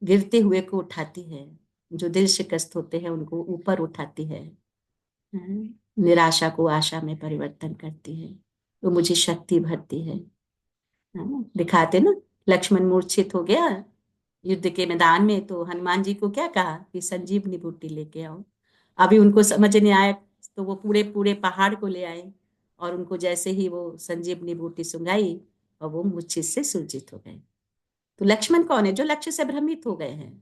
गिरते हुए को उठाती है, जो दिल शिकस्त होते हैं उनको ऊपर उठाती है, निराशा को आशा में परिवर्तन करती है, तो मुझे शक्ति भरती है। दिखाते ना, लक्ष्मण मूर्छित हो गया युद्ध के मैदान में, तो हनुमान जी को क्या कहा कि संजीवनी बूटी लेके आओ। अभी उनको समझ नहीं आया, तो वो पूरे पूरे पहाड़ को ले आए, और उनको जैसे ही वो संजीवनी बूटी सुंघाई, और वो मूर्छित से सुरजित हो गए। तो लक्ष्मण कौन है? जो लक्ष्य से भ्रमित हो गए हैं।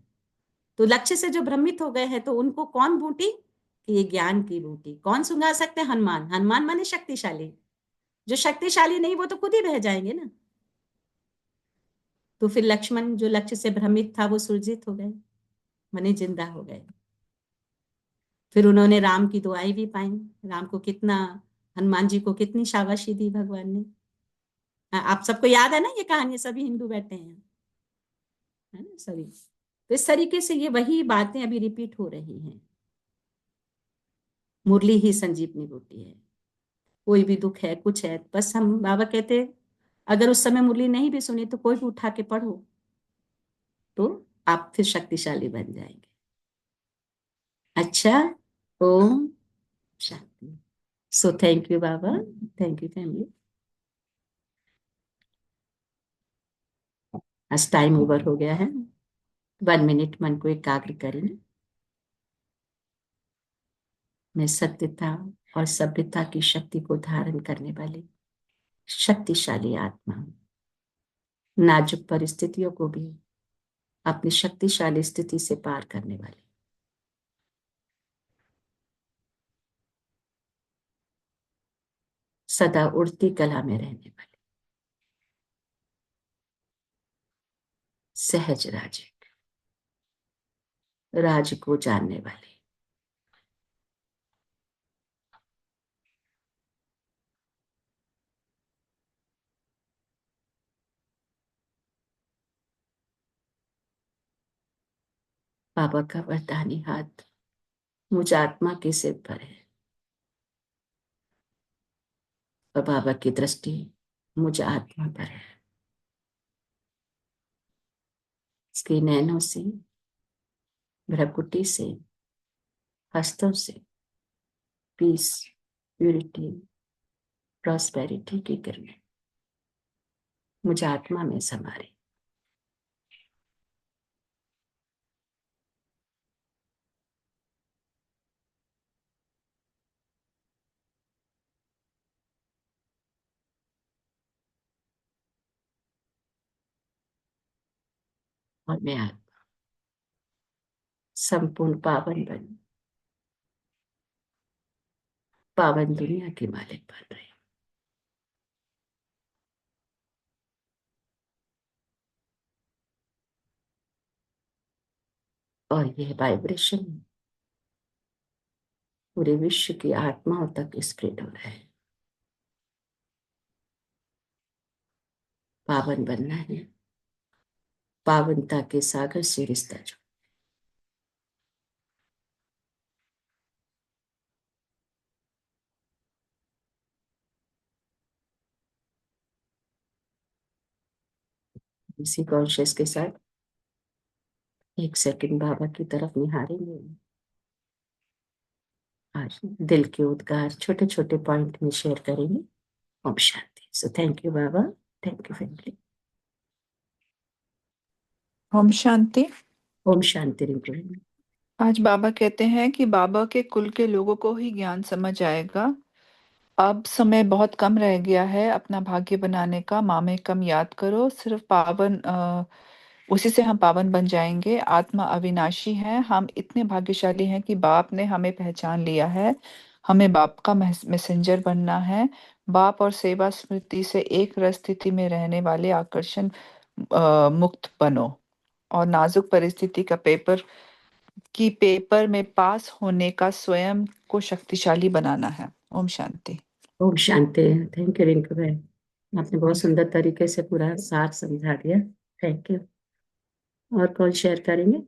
तो लक्ष्य से जो भ्रमित हो गए हैं, तो उनको कौन बूटी? कि ये ज्ञान की बूटी। कौन सुंघा सकते हैं? हनुमान। हनुमान माने शक्तिशाली। जो शक्तिशाली नहीं वो तो खुद ही बह जाएंगे ना। तो फिर लक्ष्मण जो लक्ष्य से भ्रमित था, वो सुरजित हो गए, माने जिंदा हो गए। फिर उन्होंने राम की दुआएं भी पाई। राम को कितना, हनुमान जी को कितनी शाबाशी दी भगवान ने। आप सबको याद है ना ये कहानी? सभी हिंदू बैठे हैं, है ना सभी। तो इस तरीके से ये वही बातें अभी रिपीट हो रही हैं। मुरली ही संजीवनी बूटी है। कोई भी दुख है, कुछ है, बस हम बाबा कहते, अगर उस समय मुरली नहीं भी सुनी तो कोई भी उठा के पढ़ो, तो आप फिर शक्तिशाली बन जाएंगे। अच्छा, ओम शांति। सो थैंक यू बाबा, थैंक यू फैमिली। आज टाइम ओवर हो गया है। 1 मिनट मन को एकाग्र करें। मैं सत्यता और सभ्यता की शक्ति को धारण करने वाली शक्तिशाली आत्मा हूं। नाजुक परिस्थितियों को भी अपनी शक्तिशाली स्थिति से पार करने वाली सदा उड़ती कला में रहने वाली सहज राज, राज को जानने वाली बाबा का वरदानी हाथ मुझ आत्मा के सिर पर है, और बाबा की दृष्टि मुझ आत्मा पर है। इसके नैनों से, भ्रकुटी से, हस्तों से पीस, प्यूरिटी, प्रॉस्पेरिटी की किरणें मुझे आत्मा में संवारे। और मैं आत्मा संपूर्ण पावन बन, पावन दुनिया की मालिक बन रही हूँ। और यह वाइब्रेशन पूरे विश्व की आत्माओं तक स्प्रेड हो रहा है। पावन बनना है, पावनता के सागर से रिश्ता जोड़। इसी कॉन्शियस के साथ 1 सेकंड बाबा की तरफ निहारेंगे। आज दिल के उद्गार छोटे छोटे पॉइंट में शेयर करेंगे। ओम शांति। सो थैंक यू बाबा, थैंक यू फैमिली।
ओम शांति।
ओम शांति रिंकू।
आज बाबा कहते हैं कि बाबा के कुल के लोगों को ही ज्ञान समझ आएगा। अब समय बहुत कम रह गया है अपना भाग्य बनाने का। माँ में कम याद करो, सिर्फ पावन उसी से हम पावन बन जाएंगे। आत्मा अविनाशी है। हम इतने भाग्यशाली हैं कि बाप ने हमें पहचान लिया है। हमें बाप का मैसेंजर बनना है। बाप और सेवा स्मृति से एक रस स्थिति में रहने वाले आकर्षण मुक्त बनो और नाजुक परिस्थिति का पेपर में पास होने का स्वयं को शक्तिशाली बनाना है। ओम शांति।
ओम शांति। थैंक यू रिंकू भाई, आपने बहुत सुंदर तरीके से पूरा सार समझा दिया। Thank you. और कौन शेयर करेंगे?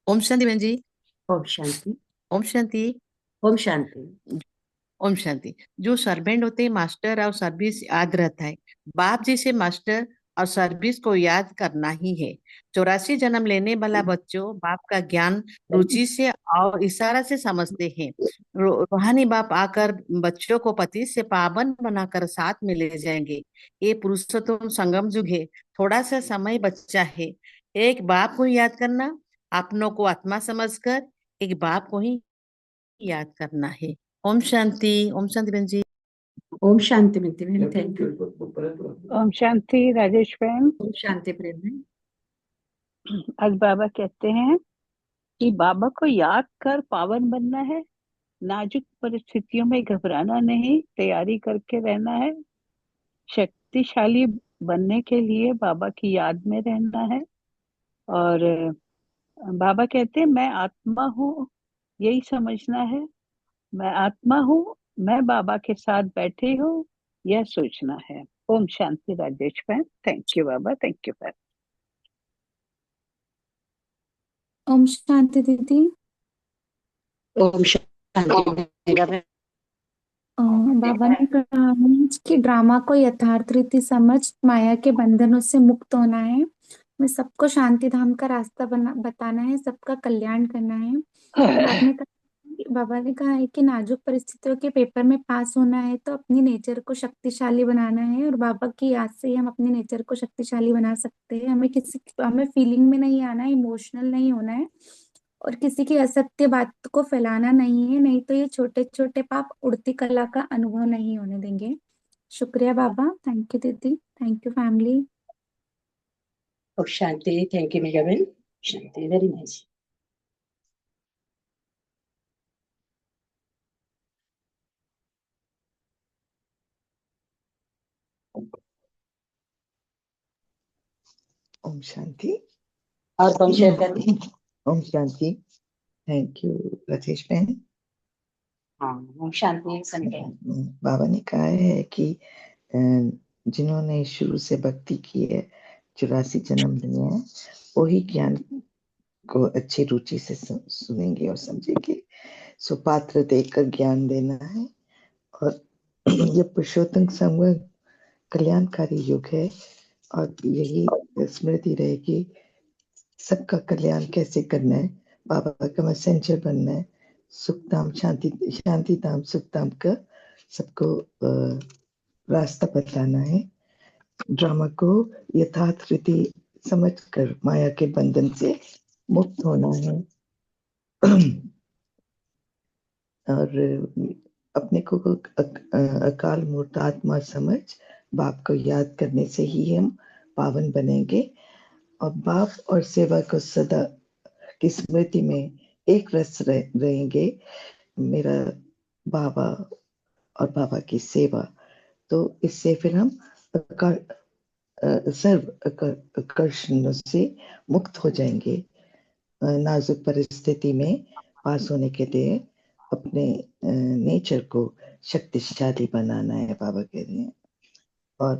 ओम शांति बहन जी।
ओम शांति।
ओम शांति।
ओम शांति।
ओम शांति। जो सर्वेंट होते हैं, मास्टर और सर्विस याद रहता है। बाप जी से मास्टर और सर्विस को याद करना ही है। 84 जन्म लेने वाला बच्चों बाप का ज्ञान रुचि से और इशारा से समझते हैं। रूहानी बाप आकर बच्चों को पति से पावन बनाकर साथ में ले जाएंगे। ये पुरुषोत्तम संगम युग है। थोड़ा सा समय बच्चा है। एक बाप को याद करना, अपनों को आत्मा समझकर एक बाप को ही याद करना है। ओम शांति। ओम शांति बहन जी।
ओम शांति मिलती बहन, थैंक यू।
ओम शांति राजेश बहन।
ओम शांति प्रेम है।
आज बाबा कहते हैं कि बाबा को याद कर पावन बनना है। नाजुक परिस्थितियों में घबराना नहीं, तैयारी करके रहना है। शक्तिशाली बनने के लिए बाबा की याद में रहना है। और बाबा कहते हैं मैं आत्मा हूँ, यही समझना है। मैं आत्मा हूँ, मैं बाबा के साथ बैठी हूँ, यह सोचना है। ओम शांति राजेश बहन। थैंक यू बाबा, थैंक यू बहन।
ओम शांति दीदी।
ओम शांति।
बाबा ने कहा है कि ड्रामा को यथार्थ रीति समझ माया के बंधनों से मुक्त होना है। मैं सबको शांति धाम का रास्ता बताना है, सबका कल्याण करना है। बाबा ने कहा है कि नाजुक परिस्थितियों के पेपर में पास होना है तो अपनी नेचर को शक्तिशाली बनाना है। और बाबा की याद से ही हम अपने नेचर को शक्तिशाली बना सकते हैं। हमें फीलिंग में नहीं आना है, इमोशनल नहीं होना है और किसी की असत्य बात को फैलाना नहीं है, नहीं तो ये छोटे छोटे पाप उड़ती कला का अनुभव नहीं होने देंगे। शुक्रिया बाबा। थैंक यू दीदी, थैंक यू फैमिली।
ओम शांति। थैंक यू मेगा बहन। शांति, वेरी नाइस।
ओम शांति।
और कौन शेयर करें?
ओम शांति। थैंक यू राजेश बहन।
हाँ, ओम शांति संजय।
बाबा ने कहा है कि जिन्होंने शुरू से भक्ति की है, 84 जन्म लिए हैं, वही ज्ञान को अच्छी रुचि से सुनेंगे और समझेंगे। सो पात्र देकर ज्ञान देना है। और ये पुरुषोत्तम संगम कल्याणकारी युग है और यही स्मृति रहेगी सबका कल्याण कैसे करना है, बाबा का मैसेंजर बनना है, सुखधाम शांति शांति धाम सुखधाम का सबको रास्ता बताना है, ड्रामा को यथार्थ रीति समझकर माया के बंधन से मुक्त होना है और अपने को अकाल मूर्त आत्मा समझ बाप को याद करने से ही हम पावन बनेंगे और बाप और सेवा को सदा की स्मृति में एक रस रहेंगे, मेरा बाबा और बाबा की सेवा। तो इससे फिर हम सर्व आकर्षण से मुक्त हो जाएंगे। नाजुक परिस्थिति में पास होने के लिए अपने नेचर को शक्तिशाली बनाना है, बाबा कह रहे हैं, और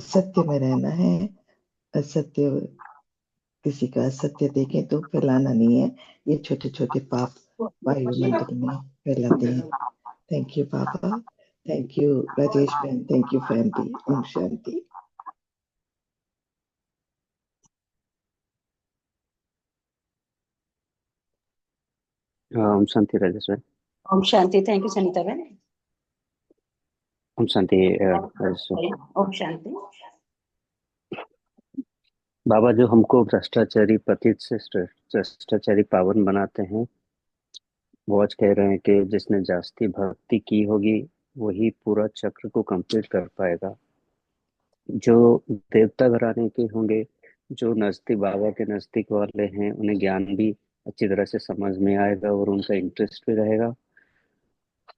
सत्य में रहना है। असत्य, किसी का असत्य देखें तो फैलाना नहीं है, ये छोटे छोटे पाप वायुमंडल में फैलाते हैं। थैंक यू बाबा, थैंक यू राजेश बहन, थैंक यू फैमिली। ओम शांति।
ओम शांति राजेश भाई।
ओम शांति। थैंक यू सनीता बहन।
ओम शांति राजेश भाई।
ओम शांति।
बाबा जो हमको भ्रष्टाचारी पतित से भ्रष्टाचारी पावन बनाते हैं, वो आज कह रहे हैं कि जिसने जास्ती भक्ति की होगी वही पूरा चक्र को कंप्लीट कर पाएगा। जो देवता घराने के होंगे, जो नजदीक बाबा के नजदीक वाले हैं, उन्हें ज्ञान भी अच्छी तरह से समझ में आएगा और उनका इंटरेस्ट भी रहेगा।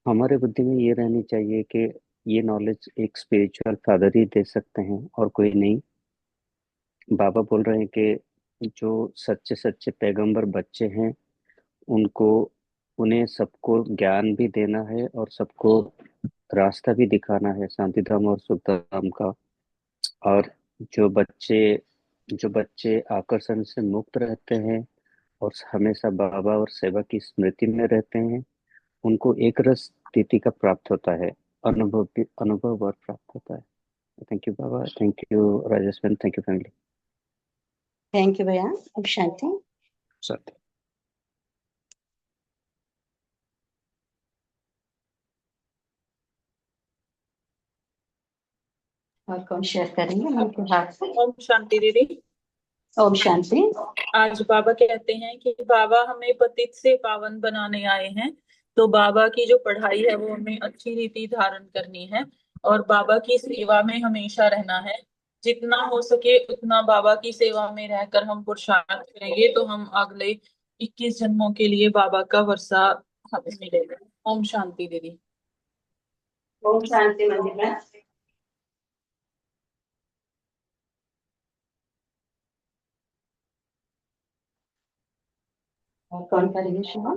हमारे बुद्धि में ये रहनी चाहिए कि ये नॉलेज एक स्पिरिचुअल फादर ही दे सकते हैं और कोई नहीं। बाबा बोल रहे हैं कि जो सच्चे सच्चे पैगंबर बच्चे हैं, उन्हें सबको ज्ञान भी देना है और सबको रास्ता भी दिखाना है शांति धाम और सुख धाम का। और जो बच्चे आकर्षण से मुक्त रहते हैं और हमेशा बाबा और सेवा की स्मृति में रहते हैं, उनको एक रस स्थिति का प्राप्त होता है, अनुभव और प्राप्त होता है। थैंक यू बाबा, थैंक यू राजेश बहन, thank you family.
Thank you भैया। ओम शांति।
सत्य।
और कौन शेयर करेंगे उनके हाथ से?
ओम शांति दीदी।
ओम शांति।
आज बाबा कहते हैं कि बाबा हमें पतित से पावन बनाने आए हैं, तो बाबा की जो पढ़ाई है वो हमें अच्छी रीति धारण करनी है और बाबा की सेवा में हमेशा रहना है। जितना हो सके उतना बाबा की सेवा में रहकर हम पुरुषार्थ करेंगे तो हम अगले 21 जन्मों के लिए बाबा का वर्षा हमें मिलेगा। ओम शांति दीदी।
ओम शांति मंदिर। और कौन करेंगे शुरू?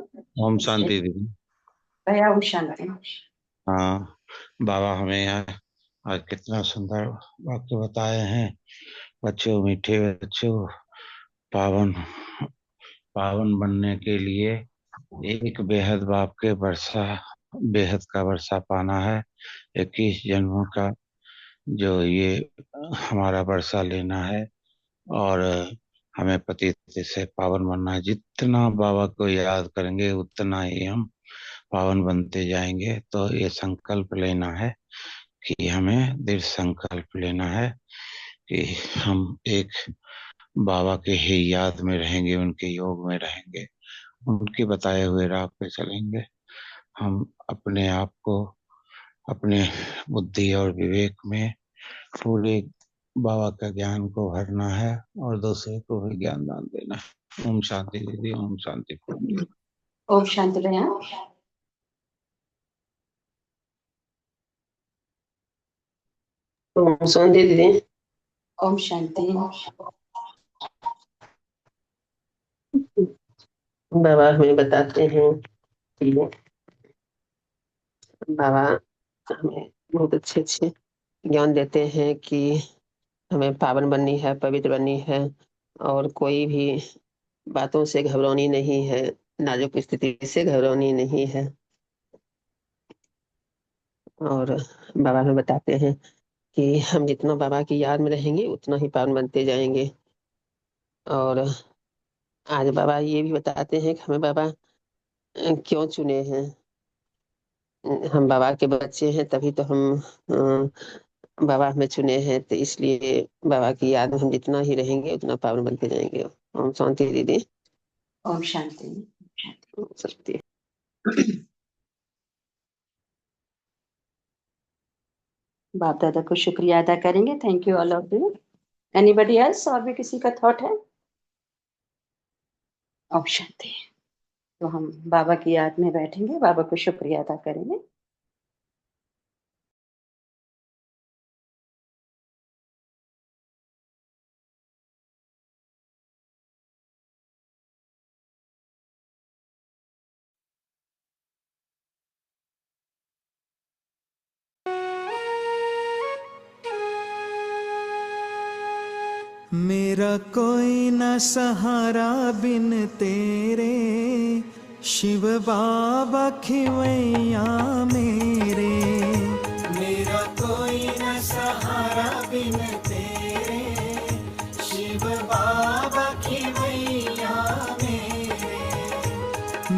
ओम शांति दीदी।
भैया ओम शांति।
हाँ, बाबा हमें आज कितना सुंदर वाक्य बताए हैं। बच्चों, मीठे बच्चों, पावन पावन बनने के लिए एक बेहद बाप के बेहद का वर्षा पाना है। 21 जन्मों का जो ये हमारा वर्षा लेना है और हमें पतित से पावन बनना है। जितना बाबा को याद करेंगे उतना ही हम पावन बनते जाएंगे। तो ये संकल्प लेना है कि हमें दृढ़ संकल्प लेना है कि हम एक बाबा के ही याद में रहेंगे, उनके योग में रहेंगे, उनके बताए हुए राह पे चलेंगे। हम अपने आप को अपने बुद्धि और विवेक में पूरे बाबा का ज्ञान को भरना है और दूसरे को भी ज्ञान दान देना है। ओम शांति दीदी। ओम शांति।
ओम शांति भैया।
ओम शांति दीदी।
ओम शांति।
बाबा हमें बताते हैं कि बाबा हमें बहुत अच्छे अच्छे ज्ञान देते हैं कि हमें पावन बननी है, पवित्र बननी है और कोई भी बातों से घबरानी नहीं है, नाजुक स्थिति से घबरानी नहीं है। और बाबा हमें बताते हैं कि हम जितना बाबा की याद में रहेंगे उतना ही पावन बनते जाएंगे। और आज बाबा ये भी बताते हैं कि हमें बाबा क्यों चुने हैं। हम बाबा के बच्चे हैं, तभी तो हम बाबा हमें चुने हैं, तो इसलिए बाबा की याद में हम जितना ही रहेंगे उतना पावन बनते जाएंगे। ओम शांति दीदी।
ओम शांति।
ओम शांति।
बाप दादा को शुक्रिया अदा करेंगे। Thank you all of you. Anybody else? और भी किसी का थॉट है? ओम शांति। तो हम बाबा की याद में बैठेंगे, बाबा को शुक्रिया अदा करेंगे।
मेरा कोई न सहारा बिन तेरे, शिव बाबा खिवैया मेरे। मेरा कोई न सहारा बिन तेरे, शिव बाबा खिवैया मेरे।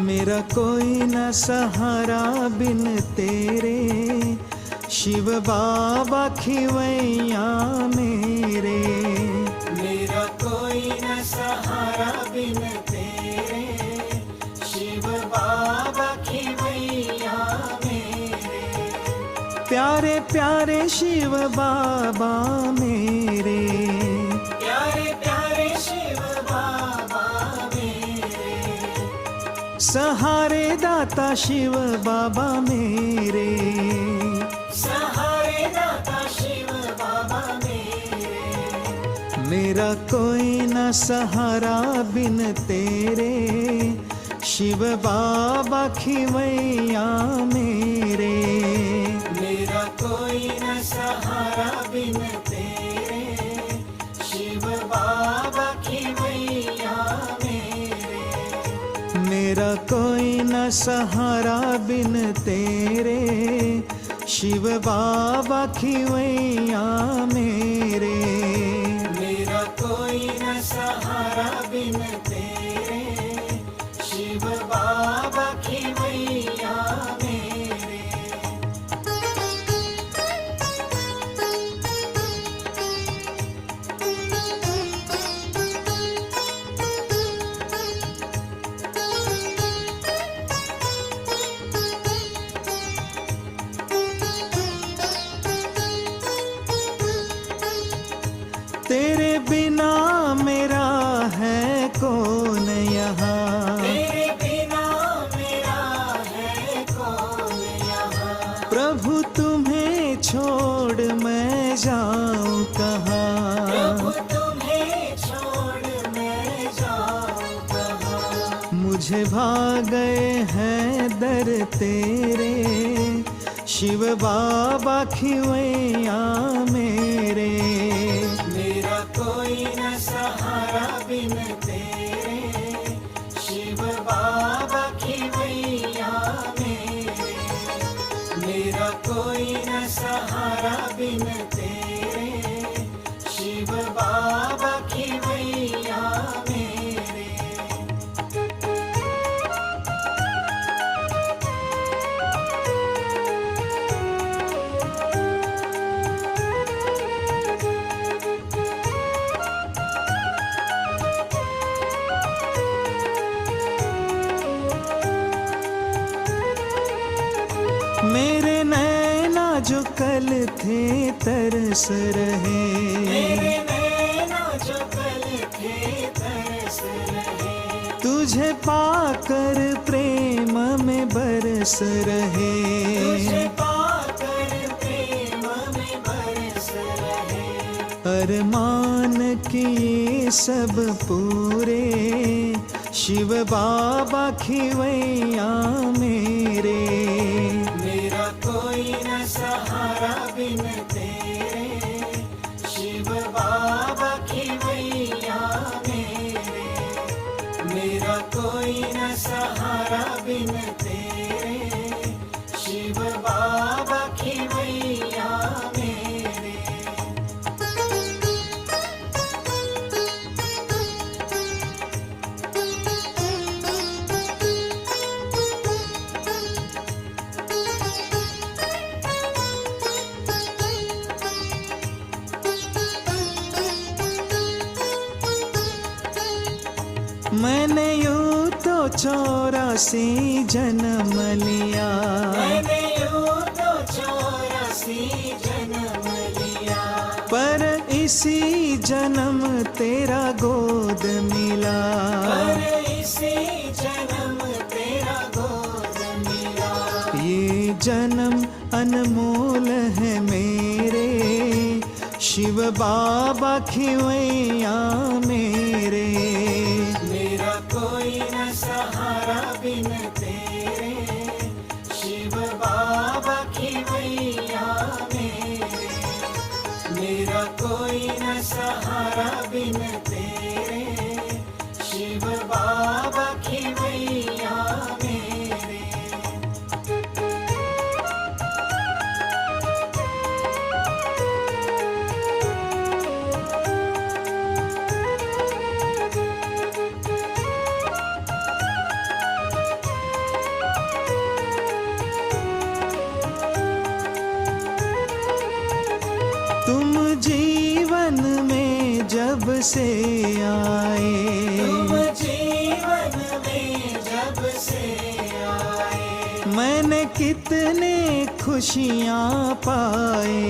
मेरा कोई न सहारा बिन तेरे, शिव बाबा खिवैया मेरे। मेरा कोई न सहारा बिन तेरे, शिव बाबा खिवैया मेरे। प्यारे प्यारे शिव बाबा मेरे, प्यारे प्यारे शिव बाबा मेरे। सहारे दाता शिव बाबा मेरे, सहारे दाता शिव बाबा मेरे। मेरा कोई न सहारा बिन तेरे, शिव बाबा खिवैया मेरे। मेरा कोई न सहारा बिन तेरे, शिव बाबा खिवैया मेरे। मेरा कोई न सहारा बिन तेरे, शिव बाबा खिवैया मेरे। मेरा कोई न सहारा बिन तेरे, शिव बाबा खिवैया मेरे। तेरे बिना मेरा है कौन यहाँ, तेरे बिना मेरा है कौन यहाँ। प्रभु तुम्हें छोड़ मैं जाऊँ कहाँ, प्रभु तुम्हें छोड़ मैं जाऊँ कहाँ। मुझे भाग गए हैं दर तेरे, शिव बाबा खिवैया मेरे। मेरा कोई न सहारा बिन तेरे, शिव बाबा खिवैया मेरे। मेरा कोई न सहारा बिन तेरे, शिव बाबा खिवैया मेरे। मेरे नैना जो कल थे तरस रहे, मेरे नैना जो कल थे तरस रहे। तुझे पाकर प्रेम में बरस रहे, तुझे पाकर प्रेम में बरस रहे। अरमान किए सब पूरे, शिव बाबा खिवैया मेरे। मेरा कोई न सहारा बिन तेरे, शिव बाबा खिवैया मेरे। मेरा कोई न सहारा बिन तेरे, शिव बाबा खिवैया मेरे। मैंने यूं तो 84 जन्म लिया, मैंने यूं तो 84 जन्म लिया, पर इसी जन्म तेरा गोद मिला, पर इसी जन्म तेरा गोद मिला। ये जन्म अनमोल है मेरे, शिव बाबा खिवैया मेरे, मेरा कोई न सहारा बिन तेरे, शिव बाबा खिवैया मेरे, मेरा कोई न सहारा बिन तेरे, शिव बाबा खिवैया मेरे। तुम जीवन में जब से आए, तुम जीवन में जब से आए, मैंने कितने खुशियाँ पाए,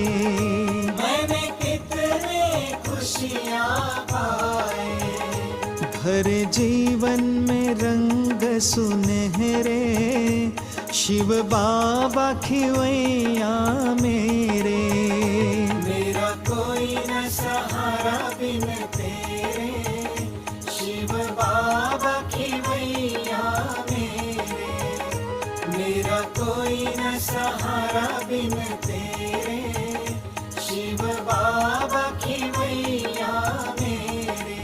मैंने कितने खुशियाँ पाए, भरे जीवन में रंग सुनहरे, शिव बाबा खिवैया मेरे, मेरा कोई न सहारा बिन तेरे, शिव बाबा खिवैया मेरे, मेरा कोई न सहारा बिन तेरे, शिव बाबा खिवैया मेरे।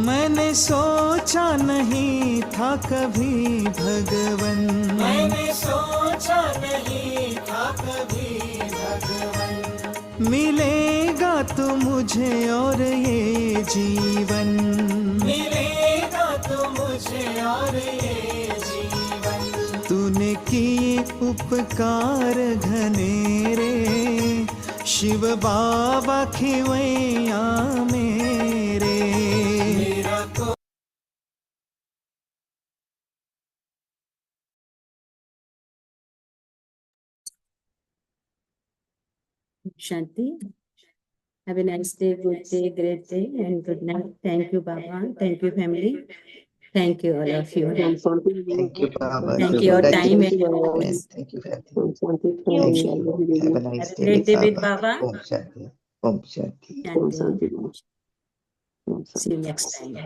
मैंने सोचा नहीं था कभी भगवन, मैंने सोचा नहीं था कभी भगवन, मिलेगा तो मुझे और ये जीवन, मिलेगा तो मुझे और ये जीवन, तूने किए उपकार घनेरे, शिव बाबा खिवैया मेरे, मेरा को
Shanti. Have a nice day, good day, great day, and good night. Thank you, Baba. Thank you, family. Thank you, all of you.
Thank you, Baba.
Thank you, your
Thank
time
you.
and your
And
voice.
thank you, family. Thank you. Have a nice
Have a
day,
great day with
Baba.
Baba.
Om Shanti. Om Shanti.
Shanti. See you next time.